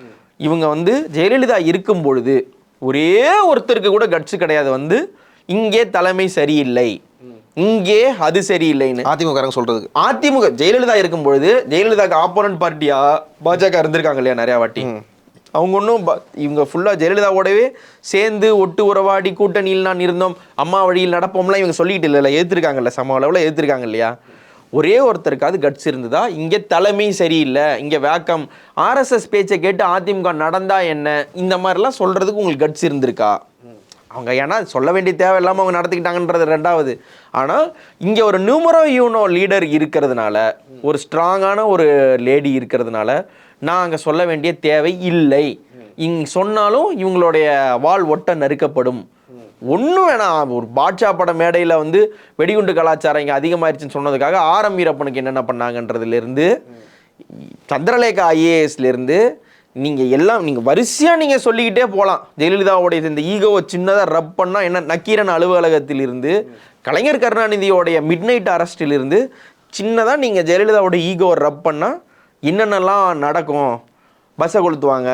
இவங்க வந்து ஜெயலலிதா இருக்கும் பொழுது ஒரே ஒருத்தருக்கு கூட கட்ஸ் கிடையாது வந்து இங்கே தலைமை சரியில்லை, இங்கே அது சரியில்லைன்னு அதிமுக சொல்றது. அதிமுக ஜெயலலிதா இருக்கும் பொழுது ஜெயலலிதாக்கு ஆப்போனன்ட் பார்ட்டியா பாஜக இருந்திருக்காங்க இல்லையா நிறையா வாட்டி. அவங்க ஒன்றும் இவங்க ஃபுல்லாக ஜெயலலிதாவோடவே சேர்ந்து ஒட்டு உறவாடி கூட்டணியில் நான் இருந்தோம், அம்மா வழியில் நடப்போம்லாம் இவங்க சொல்லிக்கிட்டு இல்லை, ஏற்றுருக்காங்கல்ல, சம அளவில் ஏற்றுருக்காங்க இல்லையா. ஒரே ஒருத்தருக்காவது கட்ஸ் இருந்ததா இங்கே தலைமை சரியில்லை, இங்கே வேக்கம், ஆர்எஸ்எஸ் பேச்சை கேட்டு அதிமுக நடந்தா என்ன, இந்த மாதிரிலாம் சொல்கிறதுக்கு உங்களுக்கு கட்ஸ் இருந்திருக்கா? அவங்க ஏன்னா சொல்ல வேண்டிய தேவை இல்லாமல் அவங்க நடத்திக்கிட்டாங்கன்றது ரெண்டாவது. ஆனால் இங்கே ஒரு நியூமரோ யூனோ லீடர் இருக்கிறதுனால, ஒரு ஸ்ட்ராங்கான ஒரு லேடி இருக்கிறதுனால நான் அங்கே சொல்ல வேண்டிய தேவை இல்லை. சொன்னாலும் இவங்களுடைய வால் ஒட்ட நறுக்கப்படும். ஒன்றும் வேணாம், ஒரு பாட்ஷா பட மேடையில் வந்து வெடிகுண்டு கலாச்சாரம் இங்கே அதிகமாகிடுச்சுன்னு சொன்னதுக்காக ஆரம் வீரப்பனுக்கு என்னென்ன பண்ணாங்கன்றதுலேருந்து, சந்திரலேகா ஐஏஎஸ்லேருந்து நீங்கள் எல்லாம் நீங்கள் வரிசையாக நீங்கள் சொல்லிக்கிட்டே போகலாம். ஜெயலலிதாவுடைய இந்த ஈகோவை சின்னதாக ரப் பண்ணால் என்ன, நக்கீரன் அலுவலகத்திலிருந்து கலைஞர் கருணாநிதியோடைய மிட் நைட் அரெஸ்டிலிருந்து சின்னதாக நீங்கள் ஜெயலலிதாவோட ஈகோவை ரப் பண்ணால் என்னென்னலாம் நடக்கும். பஸ்ஸை கொளுத்துவாங்க,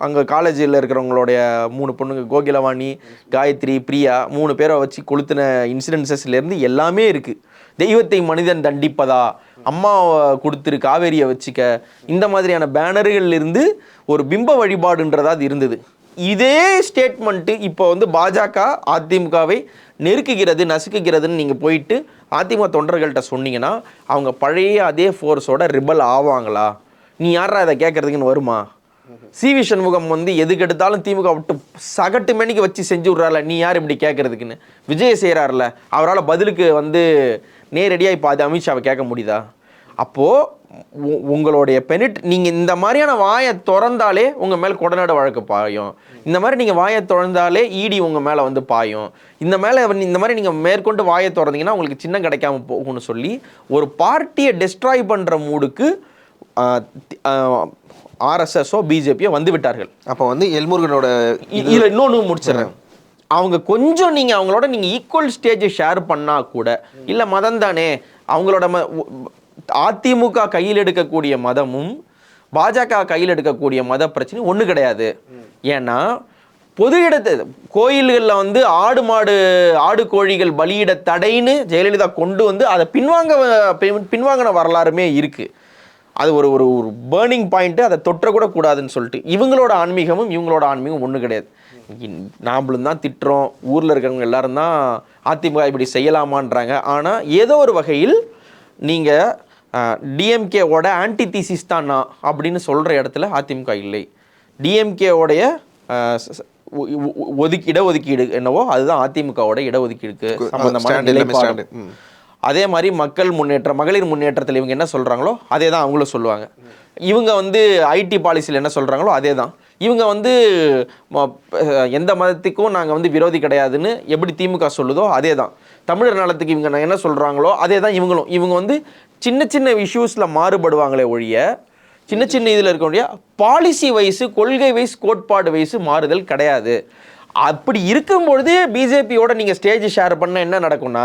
அங்கே காலேஜில் இருக்கிறவங்களுடைய 3 பொண்ணுங்க, கோகிலவாணி, காயத்ரி, பிரியா, 3 பேரை வச்சு கொளுத்தின இன்சிடென்சஸ்லேருந்து எல்லாமே இருக்குது. தெய்வத்தை மனிதன் தண்டிப்பதா, அம்மா கொடுத்துரு காவேரியை வச்சுக்க, இந்த மாதிரியான பேனர்கள் இருந்து ஒரு பிம்ப வழிபாடுன்றதா அது இருந்தது. இதே ஸ்டேட்மெண்ட்டு இப்போ வந்து பாஜக அதிமுகவை நெருக்குகிறது, நசுக்குகிறதுன்னு நீங்கள் போயிட்டு அதிமுக தொண்டர்கள்ட்ட சொன்னீங்கன்னா அவங்க பழைய அதே ஃபோர்ஸோட ரிபல் ஆவாங்களா? நீ யாரா இதை கேட்கறதுக்குன்னு வருமா? சிவி சண்முகம் வந்து எதுக்கு எடுத்தாலும் திமுக விட்டு சகட்டு மணிக்கு வச்சு செஞ்சு விட்றால, நீ யார் இப்படி கேட்கறதுக்குன்னு விஜய் செய்கிறார்ல, அவரால் பதிலுக்கு வந்து நேரடியாக இப்போ அது அமித்ஷாவை கேட்க முடியுதா? அப்போது உங்களுடைய நீங்கள் இந்த மாதிரியான வாயை திறந்தாலே உங்கள் மேலே கொடநாடு வழக்கு பாயும், இந்த மாதிரி நீங்கள் வாயை திறந்தாலே இடி உங்கள் மேலே வந்து பாயும், இந்த மாதிரி நீங்கள் மேற்கொண்டு வாயை திறந்தீங்கன்னா உங்களுக்கு சின்னம் கிடைக்காம போகும்னு சொல்லி ஒரு பார்ட்டியை டெஸ்ட்ராய் பண்ணுற மூடுக்கு ஆர்எஸ்எஸோ பிஜேபியோ வந்து விட்டார்கள். அப்போ வந்து எல்முருகனோட இதில் இன்னொன்று முடிச்சிடறேன். அவங்க கொஞ்சம் நீங்கள் அவங்களோட நீங்கள் ஈக்குவல் ஸ்டேஜை ஷேர் பண்ணால் கூட, இல்லை மதம் தானே அவங்களோட அதிமுக கையில் எடுக்கக்கூடிய மதமும் பாஜக கையில் எடுக்கக்கூடிய மத பிரச்சனை ஒன்று கிடையாது. ஏன்னா பொது இடத்து கோயில்களில் வந்து ஆடு கோழிகள் பலியிட தடைன்னு ஜெயலலிதா கொண்டு வந்து அதை பின்வாங்கின வரலாறுமே இருக்குது. அது ஒரு ஒரு ஒரு பேர்னிங் பாயிண்ட்டு, அதை தொற்றக்கூட கூடாதுன்னு சொல்லிட்டு இவங்களோட ஆன்மீகமும் இவங்களோட ஆன்மீகம் ஒன்று கிடையாது. நாமளும் தான் திட்டுறோம், ஊரில் இருக்கிறவங்க எல்லாரும் தான் அதிமுக இப்படி செய்யலாமான்றாங்க. ஆனால் ஏதோ ஒரு வகையில் நீங்கள் டிஎம்கேவோட ஆன்டிதீசிஸ் தான் நான் அப்படின்னு சொல்கிற இடத்துல அதிமுக இல்லை. டிஎம்கேவோடைய இடஒதுக்கீடு என்னவோ அதுதான் அதிமுகவோட இடஒதுக்கீடுக்கு சம்பந்தமான நிலைப்பாடு. அதே மாதிரி மக்கள் முன்னேற்றம், மகளிர் முன்னேற்றத்தில் இவங்க என்ன சொல்கிறாங்களோ அதே தான் அவங்களும் சொல்லுவாங்க. இவங்க வந்து ஐடி பாலிசியில் என்ன சொல்கிறாங்களோ அதே தான். இவங்க வந்து எந்த மதத்துக்கும் நாங்கள் வந்து விரோதி கிடையாதுன்னு எப்படி திமுக சொல்லுதோ அதே தான். தமிழர் நலத்துக்கு இவங்க என்ன சொல்கிறாங்களோ அதே தான் இவங்களும். இவங்க வந்து சின்ன சின்ன இஷ்யூஸில் மாறுபடுவாங்களே ஒழிய, சின்ன சின்ன இதில் இருக்கக்கூடிய பாலிசி வைஸு, கொள்கை வைஸ், கோட்பாடு வைஸு மாறுதல் கிடையாது. அப்படி இருக்கும்பொழுது பிஜேபியோட நீங்கள் ஸ்டேஜ் ஷேர் பண்ண என்ன நடக்கும்னா,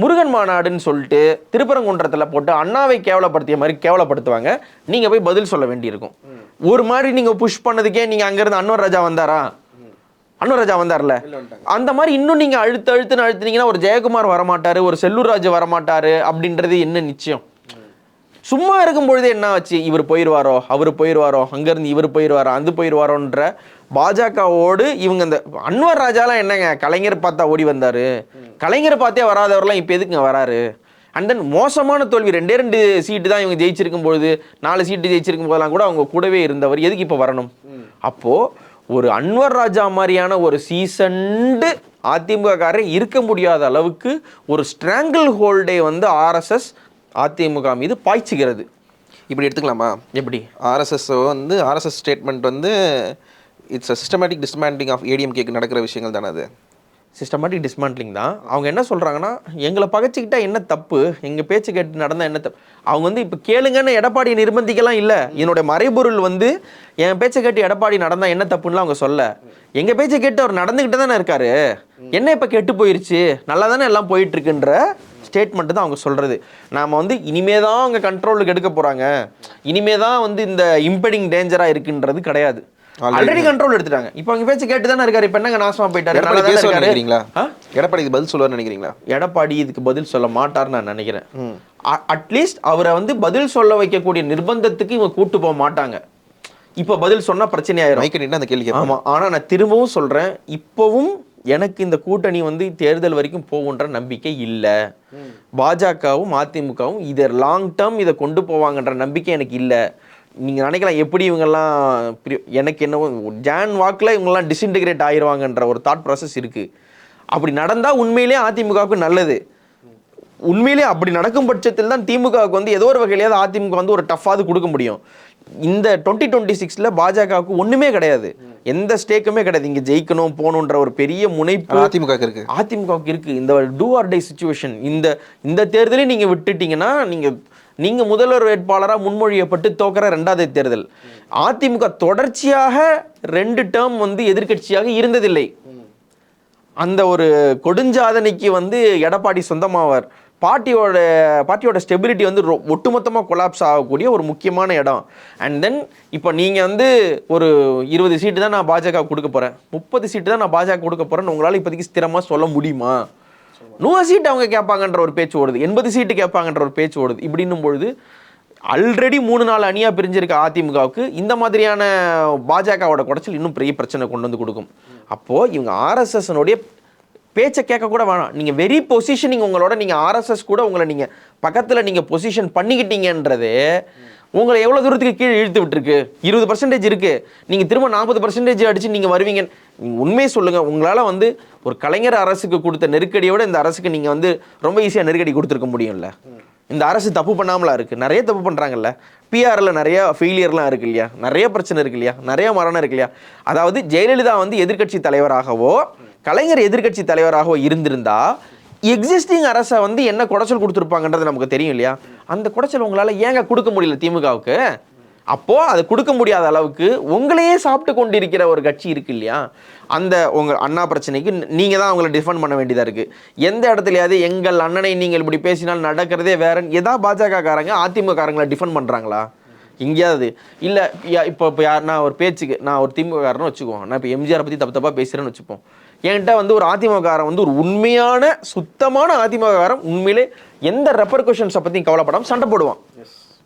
முருகன் மாநாடுன்னு சொல்லிட்டு திருப்பரங்குன்றத்தில் போட்டு அண்ணாவை கேவலப்படுத்திய மாதிரி கேவலப்படுத்துவாங்க. நீங்கள் போய் பதில் சொல்ல வேண்டியிருக்கும். ஒரு மாதிரி நீங்கள் புஷ் பண்ணதுக்கே நீங்கள் அங்கேருந்து அன்வர் ராஜா வந்தார்ல, அந்த மாதிரி இன்னும் நீங்கள் அழுத்தினீங்கன்னா ஒரு ஜெயக்குமார் வரமாட்டார், ஒரு செல்லூர் ராஜு வரமாட்டார் அப்படின்றது என்ன நிச்சயம்? சும்மா இருக்கும் பொழுது என்ன ஆச்சு, இவர் போயிடுவாரோ, அவர் போயிடுவாரோ, அங்கேருந்து இவர் போயிடுவாரோ, அது போயிடுவாரோன்ற பாஜகவோடு இவங்க. இந்த அன்வர் ராஜாலாம் என்னங்க, கலைஞர் பார்த்தா ஓடி வந்தார், கலைஞர் பார்த்தே வராதவரெலாம் இப்போ எதுக்குங்க வராரு? அண்ட் தென் மோசமான தோல்வி, 2 சீட்டு தான் இவங்க ஜெயிச்சிருக்கும் பொழுது, 4 சீட்டு ஜெயிச்சிருக்கும் போதெல்லாம் கூட அவங்க கூடவே இருந்தவர் எதுக்கு இப்போ வரணும்? அப்போது ஒரு அன்வர் ராஜா மாதிரியான ஒரு சீசன்டு அதிமுகக்காரரை இருக்க முடியாத அளவுக்கு ஒரு ஸ்ட்ராங்கிள் ஹோல்டை வந்து ஆர்எஸ்எஸ் அதிமுக மீது பாய்ச்சுகிறது. இப்படி எடுத்துக்கலாமா? எப்படி? ஆர்எஸ்எஸ் ஸ்டேட்மெண்ட் வந்து it's a systematic dismantling of ஏடிஎம்கேக்கு நடக்கிற விஷயங்கள் தானே அது. சிஸ்டமேட்டிக் டிஸ்மேண்ட்லிங் தான். அவங்க என்ன சொல்கிறாங்கன்னா, எங்களை பகைச்சிக்கிட்டா என்ன தப்பு, எங்கள் பேச்சு கேட்டு நடந்தால் என்ன தப்பு? அவங்க வந்து இப்போ கேளுங்கன்னு எடப்பாடி நிர்பந்திக்கலாம் இல்லை. என்னுடைய மறைபொருள் வந்து என் பேச்சை கேட்டு எடப்பாடி நடந்தால் என்ன தப்புன்னு அவங்க சொல்ல, எங்கள் பேச்சை கேட்டு அவர் நடந்துக்கிட்டு தானே இருக்காரு, என்ன இப்போ கெட்டு போயிடுச்சு, நல்லா தானே எல்லாம் போயிட்டுருக்குன்ற ஸ்டேட்மெண்ட்டு தான் அவங்க சொல்கிறது. நாம் வந்து இனிமே தான் அவங்க கண்ட்ரோலுக்கு எடுக்க போகிறாங்க, இனிமே தான் வந்து இந்த இம்பெடிங் டேஞ்சராக இருக்குன்றது கிடையாது. ஆல்ரெடி கண்ட்ரோல் எடுத்துட்டாங்க. இப்போ அவங்க பேச்சு கேட்டு தானே இருக்காரு. இப்போ என்னங்க நாசமா போயிட்டாரு. எடப்பாடி பதில் சொல்லுவார்னு நினைக்கிறீங்களா? எடப்பாடி இதுக்கு பதில் சொல்ல மாட்டார்னு நான் நினைக்கிறேன். அட்லீஸ்ட் அவரை வந்து பதில் சொல்ல வைக்கக்கூடிய நிர்பந்தத்துக்கு இவங்க கூட்டு போக மாட்டாங்க. இப்போ பதில் சொன்னா பிரச்சனையாயிரும் அந்த கேள்வி. ஆமா, ஆனா நான் திரும்பவும் சொல்றேன், இப்பவும் எனக்கு இந்த கூட்டணி வந்து தேர்தல் வரைக்கும் போகுன்ற நம்பிக்கை இல்லை. பாஜகவும் அதிமுகவும் இதை லாங் டேர்ம் இதை கொண்டு போவாங்கன்ற நம்பிக்கை எனக்கு இல்லை. நீங்கள் நினைக்கலாம் எப்படி இவங்கெல்லாம் எனக்கு என்னவோ ஜான் வாக்கில் இவங்கெல்லாம் டிஸ்இன்டிகிரேட் ஆயிடுவாங்கன்ற ஒரு தாட் ப்ராசஸ் இருக்குது. அப்படி நடந்தால் உண்மையிலே அதிமுகவுக்கு நல்லது. உண்மையிலே அப்படி நடக்கும் பட்சத்தில் தான் திமுகவுக்கு வந்து ஏதோ ஒரு வகையிலேயாவது அதிமுக வந்து ஒரு டஃப்பாவது கொடுக்க முடியும். இந்த 2026 பாஜகவுக்கு ஒன்றுமே கிடையாது, எந்த ஸ்டேக்குமே கிடையாது. இங்கே ஜெயிக்கணும் போகணுன்ற ஒரு பெரிய முனைப்பு அதிமுகவுக்கு இருக்குது. இந்த டூ ஆர் டை சிச்சுவேஷன் இந்த தேர்தலே நீங்கள் விட்டுட்டீங்கன்னா நீங்கள் முதல்வர் வேட்பாளராக முன்மொழியப்பட்டு தோக்கிற 2வது தேர்தல். அதிமுக தொடர்ச்சியாக 2 டேர்ம் வந்து எதிர்கட்சியாக இருந்ததில்லை. அந்த ஒரு கொடுஞ்சாதனைக்கு வந்து எடப்பாடி சொந்தமாவார். பார்ட்டியோட ஸ்டெபிலிட்டி வந்து ஒட்டுமொத்தமாக கொலாப்ஸ் ஆகக்கூடிய ஒரு முக்கியமான இடம். அண்ட் தென் இப்போ நீங்கள் வந்து ஒரு 20 சீட்டு தான் நான் பாஜக கொடுக்க போகிறேன், 30 சீட்டு தான் நான் பாஜக கொடுக்க போகிறேன்னு உங்களால் இப்போதைக்கு ஸ்திரமாக சொல்ல முடியுமா? 100 சீட்டு அவங்க கேட்பாங்கன்ற ஒரு பேச்சு ஓடுது, 80 சீட்டு கேட்பாங்கன்ற ஒரு பேச்சு ஓடுது. இப்படின்னும் பொழுது ஆல்ரெடி 3-4 அணியாக பிரிஞ்சிருக்க அதிமுகவுக்கு இந்த மாதிரியான பாஜகவோட குடைச்சல் இன்னும் பெரிய பிரச்சனை கொண்டு வந்து கொடுக்கும். அப்போது இவங்க ஆர்எஸ்எஸ்னுடைய பேச்சை கேட்க கூட வேணாம். நீங்கள் வெரி பொசிஷனிங் உங்களோட நீங்கள் ஆர்எஸ்எஸ் கூட உங்களை நீங்கள் பக்கத்தில் நீங்கள் பொசிஷன் பண்ணிக்கிட்டீங்கன்றது உங்களை எவ்வளோ தூரத்துக்கு கீழே இழுத்து விட்டுருக்கு. 20% இருக்குது, நீங்கள் திரும்ப 40% அடித்து நீங்கள் வருவீங்க. நீங்கள் உண்மையை சொல்லுங்கள், உங்களால் வந்து ஒரு கலைஞர் அரசுக்கு கொடுத்த நெருக்கடியோட இந்த அரசுக்கு நீங்கள் வந்து ரொம்ப ஈஸியாக நெருக்கடி கொடுத்துருக்க முடியும்ல. இந்த அரசு தப்பு பண்ணாமலாம் இருக்குது, நிறைய தப்பு பண்ணுறாங்கல்ல. பிஆரில் நிறைய ஃபெயிலியர்லாம் இருக்கு இல்லையா, நிறைய பிரச்சனை இருக்கு இல்லையா, நிறைய மரணம் இருக்கு இல்லையா. அதாவது ஜெயலலிதா வந்து எதிர்கட்சி தலைவராகவோ கலைஞர் எதிர்கட்சி தலைவராகவோ இருந்திருந்தா எக்ஸிஸ்டிங் அரசை வந்து என்ன குடைச்சல் கொடுத்துருப்பாங்கன்றது நமக்கு தெரியும் இல்லையா. அந்த குடைச்சல் உங்களால் ஏங்க கொடுக்க முடியல திமுகவுக்கு? அப்போது அதை கொடுக்க முடியாத அளவுக்கு உங்களையே சாப்பிட்டு கொண்டு இருக்கிற ஒரு கட்சி இருக்கு இல்லையா. அந்த உங்கள் அண்ணா பிரச்சனைக்கு நீங்கள் தான் அவங்கள டிஃபெண்ட் பண்ண வேண்டியதாக இருக்குது. எந்த இடத்துலையாவது எங்கள் அண்ணனை நீங்கள் இப்படி பேசினால் நடக்கிறதே வேற எதாவது பாஜக காரங்க அதிமுக காரங்களை டிஃபெண்ட் பண்ணுறாங்களா எங்கேயாவது? இல்லை இப்போ யார் நான் ஒரு பேச்சுக்கு நான் ஒரு திமுக காரன்னு வச்சுக்குவோம், நான் இப்போ எம்ஜிஆரை பற்றி தப்பாக பேசுகிறேன்னு வச்சுப்போம். என்கிட்ட வந்து ஒரு அதிமுக காரன் வந்து ஒரு உண்மையான சுத்தமான அதிமுக காரன் உண்மையிலே எந்த ரெப்பர்கஷன்ஸை பற்றியும் கவலைப்படாமல் சண்டை போடுவான்.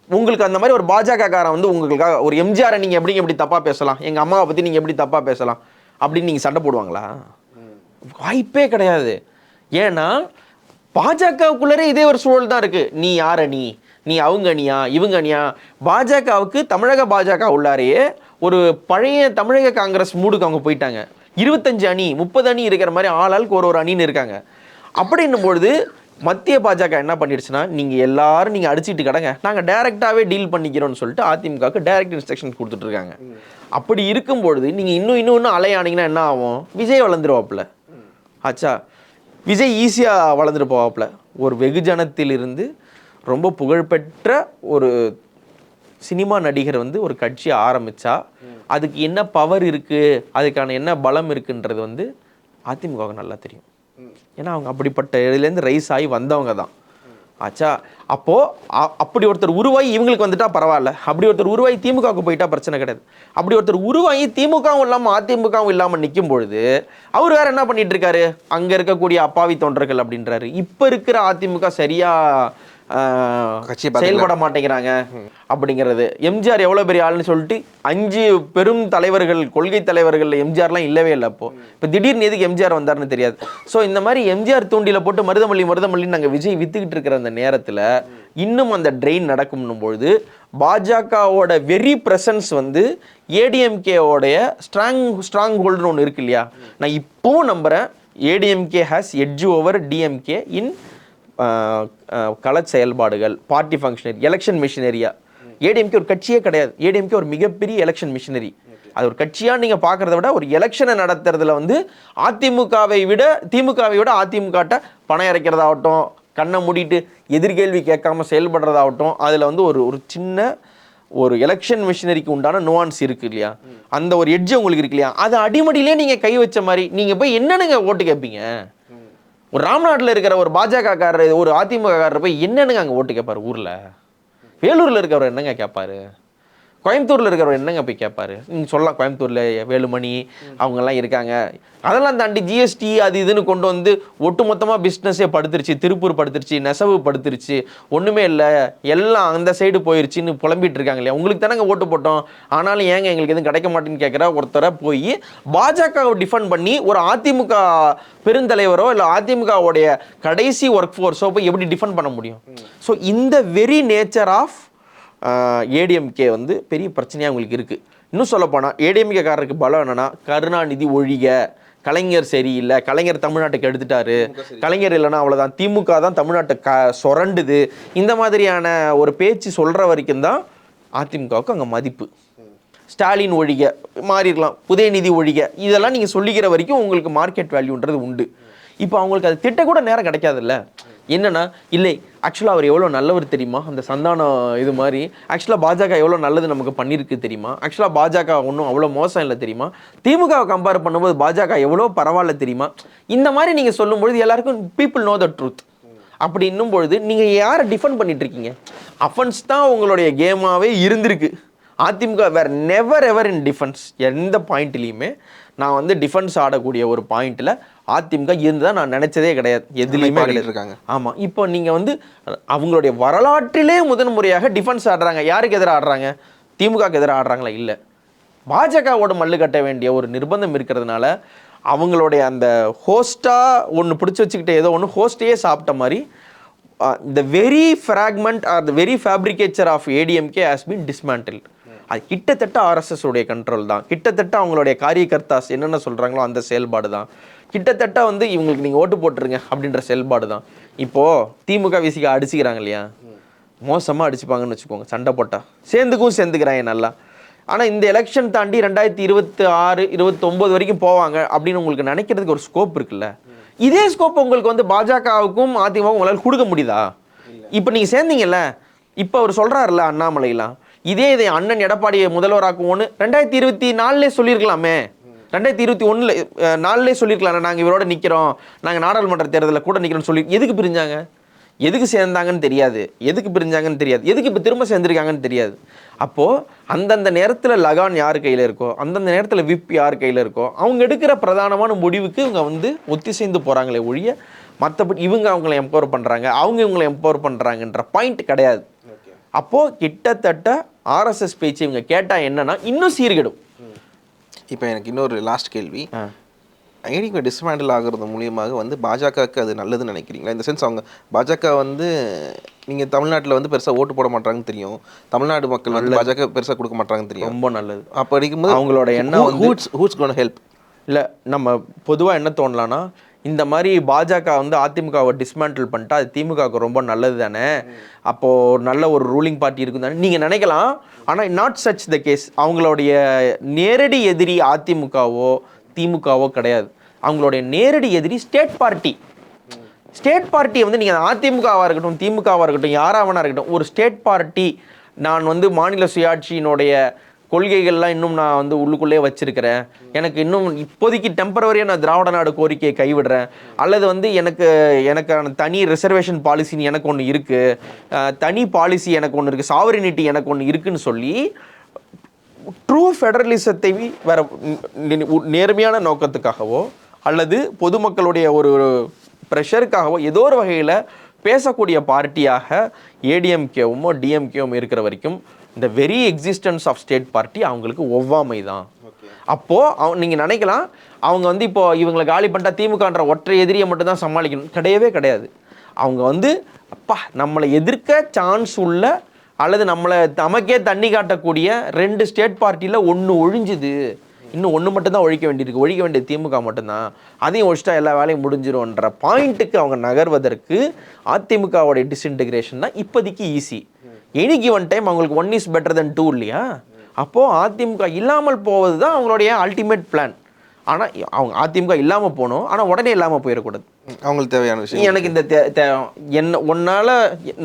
உங்களுக்கு அந்த மாதிரி ஒரு பாஜக காரன் வந்து உங்களுக்காக ஒரு எம்ஜிஆரை நீங்கள் எப்படி தப்பாக பேசலாம், எங்கள் அம்மாவை பற்றி நீங்கள் எப்படி தப்பாக பேசலாம் அப்படின்னு நீங்கள் சண்டை போடுவாங்களா? வாய்ப்பே கிடையாது. ஏன்னா பாஜகவுக்குள்ளரே இதே ஒரு சூழல் தான் இருக்குது. நீ யார் அணி, நீ அவங்க அணியா இவங்க அணியா? பாஜகவுக்கு தமிழக பாஜக உள்ளாரையே ஒரு பழைய தமிழக காங்கிரஸ் மூடுக்கு அவங்க போயிட்டாங்க. 25 அணி 30 அணி இருக்கிற மாதிரி ஆளாளுக்கு ஒரு அணின்னு இருக்காங்க. அப்படின்னும் பொழுது மத்திய பாஜக என்ன பண்ணிடுச்சுன்னா, நீங்கள் எல்லாரும் நீங்கள் அடிச்சுட்டு கிடங்க, நாங்கள் டைரெக்டாகவே டீல் பண்ணிக்கிறோம்னு சொல்லிட்டு அதிமுகவுக்கு டைரக்ட் இன்ஸ்ட்ரக்ஷன் கொடுத்துட்ருக்காங்க. அப்படி இருக்கும்பொழுது நீங்கள் இன்னும் அலையானீங்கன்னா என்ன ஆகும்? விஜய் வளர்ந்துருவாப்புல ஆச்சா. விஜய் ஈஸியாக வளர்ந்துட்டு போவாப்புல. ஒரு வெகுஜனத்திலிருந்து ரொம்ப புகழ்பெற்ற ஒரு சினிமா நடிகர் வந்து ஒரு கட்சியை ஆரம்பித்தா அதுக்கு என்ன பவர் இருக்குது, அதுக்கான என்ன பலம் இருக்குன்றது வந்து அதிமுகவுக்கு நல்லா தெரியும். ஏன்னா அவங்க அப்படிப்பட்ட இதுலேருந்து ரைஸ் ஆகி வந்தவங்க தான் ஆச்சா. அப்போது அப்படி ஒருத்தர் உருவாகி இவங்களுக்கு வந்துட்டா பரவாயில்ல, அப்படி ஒருத்தர் உருவாகி திமுகவுக்கு போயிட்டா பிரச்சனை கிடையாது. அப்படி ஒருத்தர் உருவாகி திமுகவும் இல்லாமல் அதிமுகவும் இல்லாமல் நிற்கும் பொழுது அவர் வேறு என்ன பண்ணிட்டு இருக்காரு, அங்கே இருக்கக்கூடிய அப்பாவி தொண்டர்கள் அப்படின்றாரு. இப்போ இருக்கிற அதிமுக சரியாக செயல்பட மாட்டேங்கிறாங்க அப்படிங்கிறது. எம்ஜிஆர் எவ்வளோ பெரிய ஆளுன்னு சொல்லிட்டு 5 பெரும் தலைவர்கள் கொள்கை தலைவர்கள் எம்ஜிஆர்லாம் இல்லவே இல்லை. இப்போ திடீர்னு எதுக்கு எம்ஜிஆர் வந்தார்னு தெரியாது. ஸோ இந்த மாதிரி எம்ஜிஆர் தூண்டில போட்டு மருதமல்லி நாங்கள் விஜய் வித்துக்கிட்டு இருக்கிற அந்த நேரத்தில் இன்னும் அந்த ட்ரெயின் நடக்கும் பொழுது பாஜகவோட வெரி ப்ரெசன்ஸ் வந்து ஏடிஎம்கேவோடைய ஸ்ட்ராங் ஹோல்டுன்னு ஒன்று இருக்கு இல்லையா. நான் இப்போவும் நம்புகிறேன் ADMK has edge over DMK in கள செயல்பாடுகள், பார்ட்டி ஃபங்க்ஷனரி, எலெக்ஷன் மிஷினரியா. ஏடிஎம்கே ஒரு கட்சியே கிடையாது. ஏடிஎம்கே ஒரு மிகப்பெரிய எலெக்ஷன் மிஷினரி. அது ஒரு கட்சியாக நீங்கள் பார்க்குறத விட ஒரு எலெக்ஷனை நடத்துறதுல வந்து திமுகவை விட அதிமுகட்ட பணம் இறைக்கிறதாகட்டும், கண்ணை மூடிட்டு எதிர்கேள்வி கேட்காம செயல்படுறதாகட்டும், அதில் வந்து ஒரு சின்ன ஒரு எலெக்ஷன் மிஷினரிக்கு உண்டான நுவான்ஸ் இருக்குது இல்லையா. அந்த ஒரு எட்ஜ் உங்களுக்கு இருக்கு இல்லையா. அது அடிமடியிலே நீங்கள் கை வச்ச மாதிரி நீங்கள் போய் என்னென்னங்க ஓட்டு கேட்பீங்க? ஒரு ராம்நாட்டில் இருக்கிற ஒரு பாஜக காரர் ஒரு அதிமுக காரர் போய் என்னென்னங்க அங்கே ஓட்டு கேட்பாரு? ஊரில் வேலூரில் இருக்கிறவர் என்னங்க கேட்பாரு? கோயம்புத்தூரில் இருக்கிறவர் என்னங்க போய் கேட்பாரு? நீங்கள் சொல்லலாம் கோயம்புத்தூரில் வேலுமணி அவங்கெல்லாம் இருக்காங்க, அதெல்லாம் தாண்டி ஜிஎஸ்டி அது இதுன்னு கொண்டு வந்து ஒட்டுமொத்தமாக பிஸ்னஸே படுத்துருச்சு, திருப்பூர் படுத்துருச்சு, நெசவு படுத்துருச்சு, ஒன்றுமே இல்லை, எல்லாம் அந்த சைடு போயிருச்சுன்னு புலம்பிட்டு இருக்காங்க இல்லையா? உங்களுக்கு தானங்க ஓட்டு போட்டோம், ஆனாலும் ஏங்க எங்களுக்கு எதுவும் கிடைக்க மாட்டேன்னு கேட்குற ஒருத்தரை போய் பாஜகவை டிஃபெண்ட் பண்ணி ஒரு அதிமுக பெருந்தலைவரோ இல்லை அதிமுகவுடைய கடைசி ஒர்க் ஃபோர்ஸோ போய் எப்படி டிஃபெண்ட் பண்ண முடியும்? ஸோ இந்த வெரி நேச்சர் ஆஃப் ஏடிஎம்கே வந்து பெரிய பிரச்சனையாக உங்களுக்கு இருக்குது. இன்னும் சொல்லப்போனால் ஏடிஎம்கே காரருக்கு பலம் என்னன்னா, கருணாநிதி ஒழிக, கலைஞர் சரியில்லை, கலைஞர் தமிழ்நாட்டுக்கு எடுத்துட்டாரு, கலைஞர் இல்லைன்னா அவ்வளோதான், திமுக தான் தமிழ்நாட்டை சொரண்டுது, இந்த மாதிரியான ஒரு பேச்சு சொல்கிற வரைக்கும் தான் அதிமுகவுக்கு அங்கே மதிப்பு. ஸ்டாலின் ஒழிக மாறிடலாம், உதயநிதி ஒழிக, இதெல்லாம் நீங்கள் சொல்லிக்கிற வரைக்கும் உங்களுக்கு மார்க்கெட் வேல்யூன்றது உண்டு. இப்போ அவங்களுக்கு அது திட்ட கூட நேரம் கிடைக்காதுல்ல. என்னன்னா, இல்லை ஆக்சுவலாக அவர் எவ்வளோ நல்லவர் தெரியுமா, அந்த சந்தானம் இது மாதிரி ஆக்சுவலாக பாஜக எவ்வளோ நல்லது நமக்கு பண்ணியிருக்கு தெரியுமா, ஆக்சுவலாக பாஜக ஒன்றும் அவ்வளோ மோசம் இல்லை தெரியுமா, திமுகவை கம்பேர் பண்ணும்போது பாஜக எவ்வளோ பரவாயில்ல தெரியுமா, இந்த மாதிரி நீங்கள் சொல்லும்பொழுது எல்லாருக்கும் பீப்புள் நோ த ட்ரூத். அப்படி இன்னும் பொழுது நீங்கள் யாரை டிஃபெண்ட் பண்ணிட்டு இருக்கீங்க? அஃபென்ஸ் தான் உங்களுடைய கேமாகவே இருந்திருக்கு. அதிமுக வேறு நெவர் எவர் இன் டிஃபென்ஸ். எந்த பாயிண்ட்லேயுமே நான் வந்து டிஃபென்ஸ் ஆடக்கூடிய ஒரு பாயிண்ட்டில் அதிமுக இருந்துதான் நான் நினச்சதே கிடையாது, எதுலேயுமே இருக்காங்க. ஆமாம், இப்போ நீங்கள் வந்து அவங்களுடைய வரலாற்றிலே முதன்முறையாக டிஃபென்ஸ் ஆடுறாங்க. யாருக்கு எதிராக ஆடுறாங்க? திமுகவுக்கு எதிராக ஆடுறாங்களா? இல்லை, பாஜகவோட மல்லு கட்ட வேண்டிய ஒரு நிர்பந்தம் இருக்கிறதுனால அவங்களுடைய அந்த ஹோஸ்ட்டாக ஒன்று பிடிச்சி வச்சுக்கிட்டு ஏதோ ஒன்று ஹோஸ்டையே சாப்பிட்ட மாதிரி the very fragment or the very fabricature of ADMK has been dismantled. அது கிட்டத்தட்ட ஆர்எஸ்எஸ் உடைய கண்ட்ரோல் தான், கிட்டத்தட்ட அவங்களுடைய காரியகர்த்தாஸ் என்னென்ன சொல்கிறாங்களோ அந்த செயல்பாடு தான், கிட்டத்தட்ட வந்து இவங்களுக்கு நீங்கள் ஓட்டு போட்டுருங்க அப்படின்ற செயல்பாடு தான். இப்போது திமுக விசிக அடிச்சுக்கிறாங்க இல்லையா, மோசமாக அடிச்சுப்பாங்கன்னு வச்சுக்கோங்க, சண்டை போட்டால் சேர்ந்துக்கிறாங்க நல்லா. ஆனால் இந்த எலெக்ஷன் தாண்டி 2026, 2029 வரைக்கும் போவாங்க அப்படின்னு உங்களுக்கு நினைக்கிறதுக்கு ஒரு ஸ்கோப் இருக்குல்ல. இதே ஸ்கோப் உங்களுக்கு வந்து பாஜகவுக்கும் அதிமுகவும் உங்களால் கொடுக்க முடியுதா? இப்போ நீங்கள் சேர்ந்தீங்கல்ல, இப்போ அவர் சொல்கிறாருல்ல அண்ணாமலைலாம், இதை அண்ணன் எடப்பாடியை முதல்வராக்குவோன்னு 2024 சொல்லியிருக்கலாமே, 2021 சொல்லியிருக்கலாம், நாங்கள் இவரோட நிற்கிறோம், நாங்கள் நாடாளுமன்ற தேர்தலில் கூட நிற்கிறோம்னு சொல்லி. எதுக்கு பிரிஞ்சாங்க? எதுக்கு சேர்ந்தாங்கன்னு தெரியாது, எதுக்கு பிரிஞ்சாங்கன்னு தெரியாது, எதுக்கு இப்போ திரும்ப சேர்ந்துருக்காங்கன்னு தெரியாது. அப்போது அந்தந்த நேரத்தில் லகான் யார் கையில் இருக்கோ, அந்தந்த நேரத்தில் விப் யார் கையில் இருக்கோ, அவங்க எடுக்கிற பிரதானமான முடிவுக்கு இவங்க வந்து ஒத்திசைந்து போகிறாங்களே ஒழிய மற்றபடி இவங்க அவங்கள எம்பவர் பண்ணுறாங்க, அவங்க இவங்களை எம்பவர் பண்ணுறாங்கன்ற பாயிண்ட் கிடையாது. அப்போது கிட்டத்தட்ட ஆர்எஸ்எஸ் பேச்சு இவங்க கேட்டால் என்னன்னா இன்னும் சீர்கெடும். இப்போ எனக்கு இன்னொரு லாஸ்ட் கேள்வி, ஐடிக்கு டிஸ்மேண்டில் ஆகிறது மூலியமாக வந்து பாஜகவுக்கு அது நல்லதுன்னு நினைக்கிறீங்களா? இந்த சென்ஸ் அவங்க பாஜக வந்து நீங்கள் தமிழ்நாட்டில் வந்து பெருசாக ஓட்டு போட மாட்டாங்கன்னு தெரியும், தமிழ்நாடு மக்கள் வந்து பாஜக பெருசாக கொடுக்க மாட்டாங்கன்னு தெரியும், ரொம்ப நல்லது. அப்போ அடிக்கும்போது அவங்களோட எண்ணம் ஹூட்ஸ் கோன் ஹெல்ப் இல்லை. நம்ம பொதுவாக என்ன தோணலான்னா, இந்த மாதிரி பாஜக வந்து அதிமுகவை டிஸ்மேண்டில் பண்ணிட்டா அது திமுகவுக்கு ரொம்ப நல்லது தானே, அப்போது நல்ல ஒரு ரூலிங் பார்ட்டி இருக்கும் தானே நீங்கள் நினைக்கலாம். ஆனால் நாட் சச் த கேஸ். அவங்களுடைய நேரடி எதிரி அதிமுகவோ திமுகவோ கிடையாது. அவங்களுடைய நேரடி எதிரி ஸ்டேட் பார்ட்டி. ஸ்டேட் பார்ட்டியை வந்து நீங்கள் அதிமுகவாக இருக்கட்டும் திமுகவாக இருக்கட்டும் யாராவனா இருக்கட்டும், ஒரு ஸ்டேட் பார்ட்டி நான் வந்து மாநில சுயாட்சியினுடைய கொள்கைகள்லாம் இன்னும் நான் வந்து உள்ளுக்குள்ளே வச்சிருக்கிறேன், எனக்கு இன்னும் இப்போதைக்கு டெம்பரவரியாக நான் திராவிட நாடு கோரிக்கையை கைவிடுறேன், அல்லது வந்து எனக்கான தனி ரிசர்வேஷன் பாலிசின்னு எனக்கு ஒன்று இருக்குது, தனி பாலிசி எனக்கு ஒன்று இருக்குது, சாவரினிட்டி எனக்கு ஒன்று இருக்குன்னு சொல்லி ட்ரூ ஃபெடரலிசத்தை வேற நேர்மையான நோக்கத்துக்காகவோ அல்லது பொதுமக்களுடைய ஒரு ப்ரெஷருக்காகவோ ஏதோ ஒரு வகையில் பேசக்கூடிய பார்ட்டியாக ஏடிஎம்கேவும் டிஎம்கேவும் இருக்கிற வரைக்கும் இந்த very existence of state party அவங்களுக்கு ஒவ்வாமை தான். அப்போது நீங்கள் நினைக்கலாம் அவங்க வந்து இப்போது இவங்களை காலி பண்ணிட்டா திமுகன்ற ஒற்றை எதிரியை மட்டும்தான் சமாளிக்கணும், கிடையவே கிடையாது. அவங்க வந்து அப்பா நம்மளை எதிர்க்க சான்ஸ் உள்ள அல்லது நம்மளை நமக்கே தண்ணி காட்டக்கூடிய 2 ஸ்டேட் பார்ட்டியில் ஒன்று ஒழிஞ்சுது, இன்னும் ஒன்று மட்டும்தான் ஒழிக்க வேண்டியிருக்கு, ஒழிக்க வேண்டிய திமுக மட்டும்தான், அதையும் ஒழிச்சிட்டா எல்லா வேலையும் முடிஞ்சிரும்ன்ற பாயிண்ட்டுக்கு அவங்க நகர்வதற்கு அதிமுகவோடைய டிஸ்இன்டகிரேஷன் தான் இப்போதைக்கு ஈஸி. எனி கிவன் டைம் அவங்களுக்கு 1 இஸ் பெட்டர் தென் 2 இல்லையா? அப்போது அதிமுக இல்லாமல் போவது தான் அவங்களுடைய அல்டிமேட் பிளான். ஆனால் அவங்க அதிமுக இல்லாமல் போகணும், ஆனால் உடனே இல்லாமல் போயிடக்கூடாது. அவங்களுக்கு தேவையான விஷயம் எனக்கு இந்த என்ன ஒன்னால்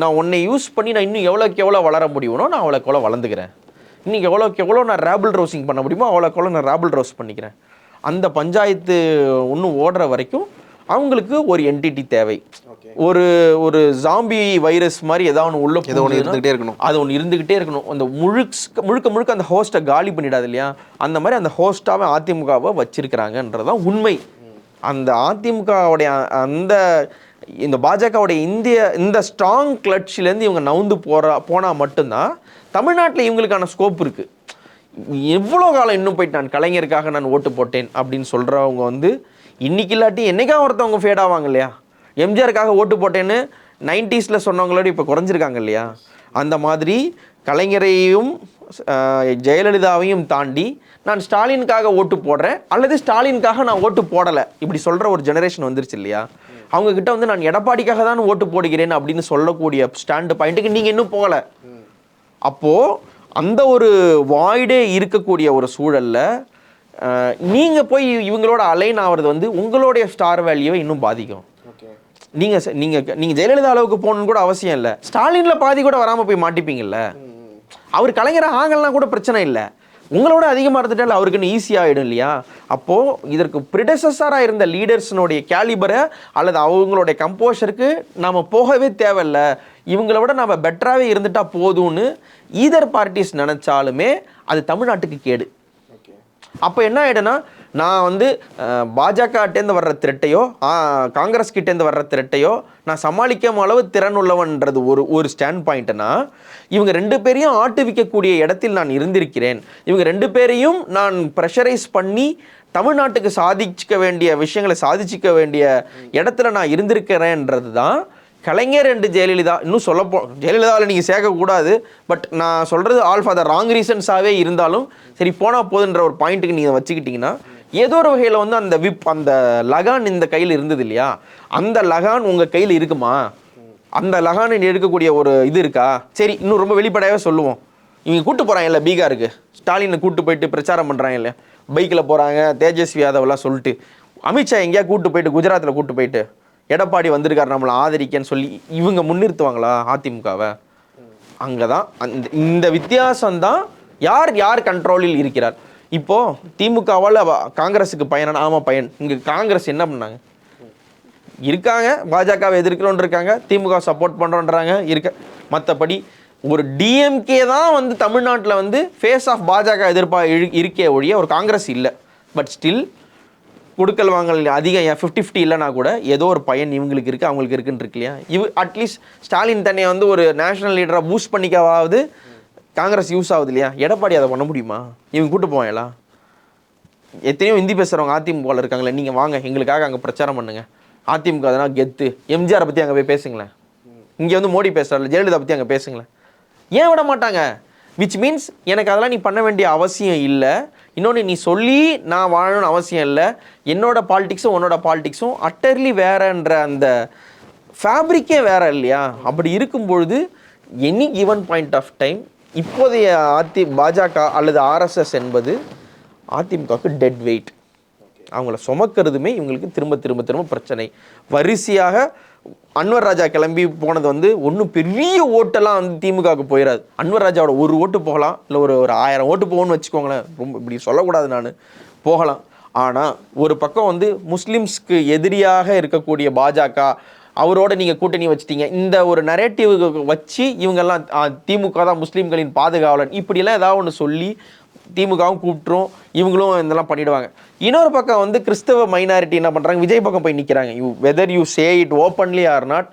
நான் உன்னை யூஸ் பண்ணி நான் இன்னும் எவ்வளோக்கு எவ்வளோ வளர முடியுமோ நான் அவ்வளோக்கு எவ்வளோ வளர்ந்துக்கிறேன், இன்றைக்கி எவ்வளோக்கு எவ்வளோ நான் ரேபிள் ரோஸிங் பண்ண முடியுமோ அவ்வளோக்கு எவ்வளோ நான் ரேபிள் ரோஸ் பண்ணிக்கிறேன். அந்த பஞ்சாயத்து இன்னும் ஓடுற வரைக்கும் அவங்களுக்கு ஒரு என்டிட்டி தேவை. ஒரு ஒரு ஜாம்பி வைரஸ் மாதிரி ஏதாவது ஒன்று உள்ள இருந்துகிட்டே இருக்கணும், அது ஒன்று இருந்துகிட்டே இருக்கணும். அந்த முழுக்க அந்த ஹோஸ்ட்டை காலி பண்ணிடாது இல்லையா, அந்த மாதிரி அந்த ஹோஸ்ட்டாவே அதிமுகவை வச்சிருக்கிறாங்கன்றதான் உண்மை. அந்த அதிமுகவுடைய அந்த இந்த பாஜகவுடைய இந்த ஸ்ட்ராங் கிளட்சிலேருந்து இவங்க நவுந்து போனால் மட்டும்தான் தமிழ்நாட்டில் இவங்களுக்கான ஸ்கோப் இருக்குது. எவ்வளோ காலம் இன்னும் போயிட்டு நான் கலைஞருக்காக நான் ஓட்டு போட்டேன் அப்படின்னு சொல்கிறவங்க வந்து இன்னைக்கு இல்லாட்டி என்னைக்காக ஒருத்தவங்க ஃபேட் ஆவாங்க இல்லையா. எம்ஜிஆருக்காக ஓட்டு போட்டேன்னு 90s சொன்னவங்களோட இப்போ குறைஞ்சிருக்காங்க இல்லையா. அந்த மாதிரி கலைஞரையும் ஜெயலலிதாவையும் தாண்டி நான் ஸ்டாலினுக்காக ஓட்டு போடுறேன் அல்லது ஸ்டாலினுக்காக நான் ஓட்டு போடலை இப்படி சொல்கிற ஒரு ஜெனரேஷன் வந்துருச்சு இல்லையா. அவங்கக்கிட்ட வந்து நான் எடப்பாடிக்காக தான் ஓட்டு போடுகிறேன் அப்படின்னு சொல்லக்கூடிய ஸ்டாண்டு பாயிண்ட்டுக்கு நீங்கள் இன்னும் போகலை. அப்போது அந்த ஒரு வாய்டே இருக்கக்கூடிய ஒரு சூழலில் நீங்கள் போய் இவங்களோட அலைன் ஆகிறது வந்து உங்களுடைய ஸ்டார் வேல்யூவை இன்னும் பாதிக்கும். நீங்கள் ஜெயலலிதா அளவுக்கு போகணுன்னு கூட அவசியம் இல்லை, ஸ்டாலினில் பாதி கூட வராமல் போய் மாட்டிப்பீங்கல்ல. அவர் கலைஞரை ஆகலாம் கூட பிரச்சனை இல்லை, உங்களோட அதிகமாக இருந்துட்டால் அவருக்குன்னு ஈஸியாகிடும் இல்லையா. அப்போது இதற்கு ப்ரிடெசஸராக இருந்த லீடர்ஸினுடைய கேலிபரை அல்லது அவங்களுடைய கம்போஷருக்கு நாம் போகவே தேவையில்லை, இவங்கள விட நம்ம பெட்டராகவே இருந்துட்டா போதும்னு ஈதர் பார்ட்டிஸ் நினச்சாலுமே அது தமிழ்நாட்டுக்கு கேடு. அப்போ என்ன ஆகிடும்னா, நான் வந்து பாஜகட்டேருந்து வர்ற திரட்டையோ காங்கிரஸ் கிட்டேருந்து வர்ற திரட்டையோ நான் சமாளிக்கும் அளவு திறன் உள்ளவன்றது ஒரு ஸ்டாண்ட் பாயிண்ட்னா, இவங்க 2 பேரையும் ஆட்டுவிக்கக்கூடிய இடத்தில் நான் இருந்திருக்கிறேன், இவங்க 2 பேரையும் நான் ப்ரெஷரைஸ் பண்ணி தமிழ்நாட்டுக்கு சாதிச்சிக்க வேண்டிய விஷயங்களை சாதிச்சிக்க வேண்டிய இடத்துல நான் இருந்திருக்கிறேன்றது தான் கலைஞர் அண்டு ஜெயலலிதா. இன்னும் ஜெயலலிதாவில் நீங்கள் சேர்க்கக்கூடாது, பட் நான் சொல்கிறது ஆல் ஃபார் த ராங் ரீசன்ஸாகவே இருந்தாலும் சரி போனால் போதுன்ற ஒரு பாயிண்ட்டுக்கு நீங்கள் வச்சுக்கிட்டிங்கன்னா ஏதோ ஒரு வகையில் வந்து அந்த லகான் இந்த கையில் இருந்தது இல்லையா, அந்த லகான் உங்கள் கையில் இருக்குமா, அந்த லகானை எடுக்கக்கூடிய ஒரு இது இருக்கா. சரி, இன்னும் ரொம்ப வெளிப்படையாகவே சொல்லுவோம், இவங்க கூப்பிட்டு போகிறாங்க இல்லை பீகாருக்கு, ஸ்டாலினை கூப்பிட்டு போயிட்டு பிரச்சாரம் பண்ணுறாங்க இல்லையா, பைக்கில் போகிறாங்க தேஜஸ்வி யாதவ்லாம் சொல்லிட்டு, அமித்ஷா எங்கேயா கூப்பிட்டு போயிட்டு குஜராத்தில் கூப்பிட்டு போயிட்டு எடப்பாடி வந்திருக்காரு நம்மளை ஆதரிக்கன்னு சொல்லி இவங்க முன்னிறுத்துவாங்களா அதிமுகவை. அங்கே தான் இந்த வித்தியாசம்தான் யார் கண்ட்ரோலில் இருக்கிறார். இப்போது திமுகவால் காங்கிரஸுக்கு பயனான ஆமாம் பயன். இங்கே காங்கிரஸ் என்ன பண்ணாங்க, இருக்காங்க பாஜகவை எதிர்க்கிறோன்னு இருக்காங்க, திமுக சப்போர்ட் பண்ணுறோன்றாங்க மற்றபடி ஒரு டிஎம்கே தான் வந்து தமிழ்நாட்டில் வந்து ஃபேஸ் ஆஃப் பாஜக இருக்கே ஒழிய ஒரு காங்கிரஸ் இல்லை. பட் ஸ்டில் கொடுக்கல் வாங்கல் அதிகம் 50-50 இல்லைனா கூட ஏதோ ஒரு பயன் இவங்களுக்கு இருக்குது அவங்களுக்கு இருக்குன்னு இருக்கு இல்லையா. அட்லீஸ்ட் ஸ்டாலின் தன்னை வந்து ஒரு நேஷனல் லீடராக பூஸ்ட் பண்ணிக்காவது காங்கிரஸ் யூஸ் ஆகுது இல்லையா. எடப்பாடி அதை பண்ண முடியுமா, இவங்க கூட்டு போவாங்களா. எத்தனையோ ஹிந்தி பேசுகிறவங்க அதிமுகவில் இருக்காங்களே, நீங்கள் வாங்க எங்களுக்காக அங்கே பிரச்சாரம் பண்ணுங்கள், அதிமுக அதனால் கெத்து, எம்ஜிஆரை பற்றி அங்கே போய் பேசுங்களேன், இங்கே வந்து மோடி பேசுகிறாரு ஜெயலலிதா பற்றி அங்கே பேசுங்களேன், ஏன் விட மாட்டாங்க. விச் மீன்ஸ் எனக்கு அதெல்லாம் நீ பண்ண வேண்டிய அவசியம் இல்லை. இன்னொன்று, நீ சொல்லி நான் வாழணும்னு அவசியம் இல்லை, என்னோட பாலிடிக்ஸும் உன்னோட பாலிடிக்ஸும் அட்டர்லி வேறன்ற அந்த ஃபேப்ரிக்கே வேற இல்லையா. அப்படி இருக்கும்பொழுது any given point of time இப்போதைய பாஜக அல்லது ஆர்எஸ்எஸ் என்பது அதிமுகவுக்கு டெட் வெயிட். அவங்கள சுமக்கிறதுமே இவங்களுக்கு திரும்ப திரும்ப திரும்ப பிரச்சனை. வரிசையாக அன்வர் ராஜா கிளம்பி போனது வந்து ஒன்றும் பெரிய ஓட்டெல்லாம் வந்து திமுகவுக்கு போயிடாது. அன்வர் ராஜாவோட ஒரு ஓட்டு போகலாம், இல்லை ஒரு 1000 ஓட்டு போகணும்னு வச்சுக்கோங்களேன், ரொம்ப இப்படி சொல்லக்கூடாது, நான் போகலாம். ஆனால் ஒரு பக்கம் வந்து முஸ்லீம்ஸ்க்கு எதிரியாக இருக்கக்கூடிய பாஜக அவரோட நீங்கள் கூட்டணி வச்சுட்டீங்க, இந்த ஒரு நரேட்டிவ் வச்சு இவங்கெல்லாம் திமுக தான் முஸ்லீம்களின் பாதுகாவலன் இப்படிலாம் ஏதாவது ஒன்று சொல்லி திமுகவும் கூப்பிட்டுரும், இவங்களும் இதெல்லாம் பண்ணிடுவாங்க. இன்னொரு பக்கம் வந்து கிறிஸ்தவ மைனாரிட்டி என்ன பண்ணுறாங்க, விஜய் பக்கம் போய் நிற்கிறாங்க. Whether you say it openly or not,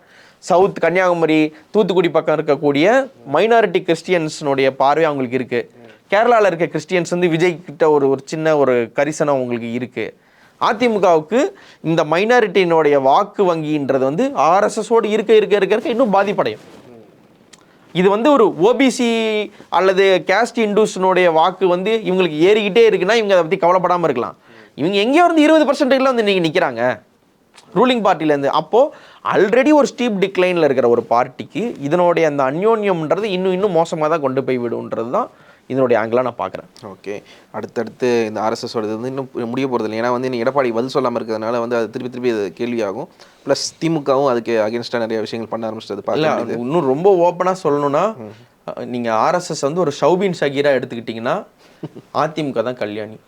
south Kanyakumari Thoothukudi பக்கம் இருக்கக்கூடிய மைனாரிட்டி கிறிஸ்டியன்ஸினுடைய பார்வை அவங்களுக்கு இருக்குது. கேரளாவில் இருக்க கிறிஸ்டியன்ஸ் வந்து விஜய் கிட்ட ஒரு சின்ன ஒரு கரிசனம் அவங்களுக்கு இருக்குது. அதிமுகவுக்கு இந்த மைனாரிட்டியினுடைய வாக்கு வங்கின்றது வந்து ஆர்எஸ்எஸோடு இருக்க இன்னும் பாதிப்படையும். இது வந்து ஒரு ஓபிசி அல்லது கேஸ்ட் இண்டூஸ்னுடைய வாக்கு வந்து இவங்களுக்கு ஏறிக்கிட்டே இருக்குன்னா இவங்க அதை பற்றி கவலைப்படாமல் இருக்கலாம். இவங்க எங்கேயோ வந்து 20% வந்து நீங்கள் நிற்கிறாங்க ரூலிங் பார்ட்டிலேருந்து. அப்போது ஆல்ரெடி ஒரு ஸ்டீப் டிக்ளைனில் இருக்கிற ஒரு பார்ட்டிக்கு இதனுடைய அந்த அந்யோன்யம்ன்றது இன்னும் மோசமாக தான் கொண்டு போய் விடுன்றது தான் இதனுடைய ஆங்கிளாக நான் பார்க்குறேன். ஓகே, அடுத்தடுத்து இந்த ஆர்எஸ்எஸோடது வந்து இன்னும் முடிய போகிறது இல்லை. ஏன்னா வந்து நீங்கள் எடப்பாடி பதில் சொல்லாமல் இருக்கிறதுனால வந்து அது திருப்பி அது கேள்வியாகும். ப்ளஸ் திமுகவும் அதுக்கு அகேன்ஸ்டாக நிறைய விஷயங்கள் பண்ண ஆரம்பிச்சது பார்க்கல. இன்னும் ரொம்ப ஓப்பனாக சொல்லணும்னா, நீங்கள் ஆர்எஸ்எஸ் வந்து ஒரு ஷௌபின் ஷகீரா எடுத்துக்கிட்டிங்கன்னா அதிமுக தான் கல்யாணி.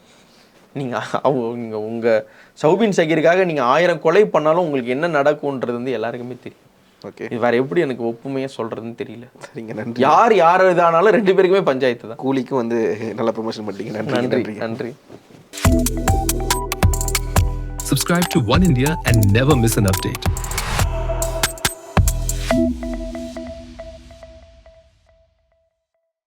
நீங்கள் உங்கள் சௌபின் ஷகீருக்காக நீங்கள் 1000 கொலை பண்ணாலும் உங்களுக்கு என்ன நடக்கும்ன்றது வந்து எல்லாருக்குமே தெரியும். ஓகே, இது வேற எப்படி எனக்கு ஒப்புமையாக சொல்கிறதுன்னு தெரியல. சரிங்க, நன்றி. யார் இதானாலும் 2 பேருக்குமே பஞ்சாயத்து தான். கூலிக்கும் வந்து நல்லா ப்ரொமோஷன் பண்ணிட்டீங்க. நன்றி. நன்றி. Subscribe to One India and never miss an update.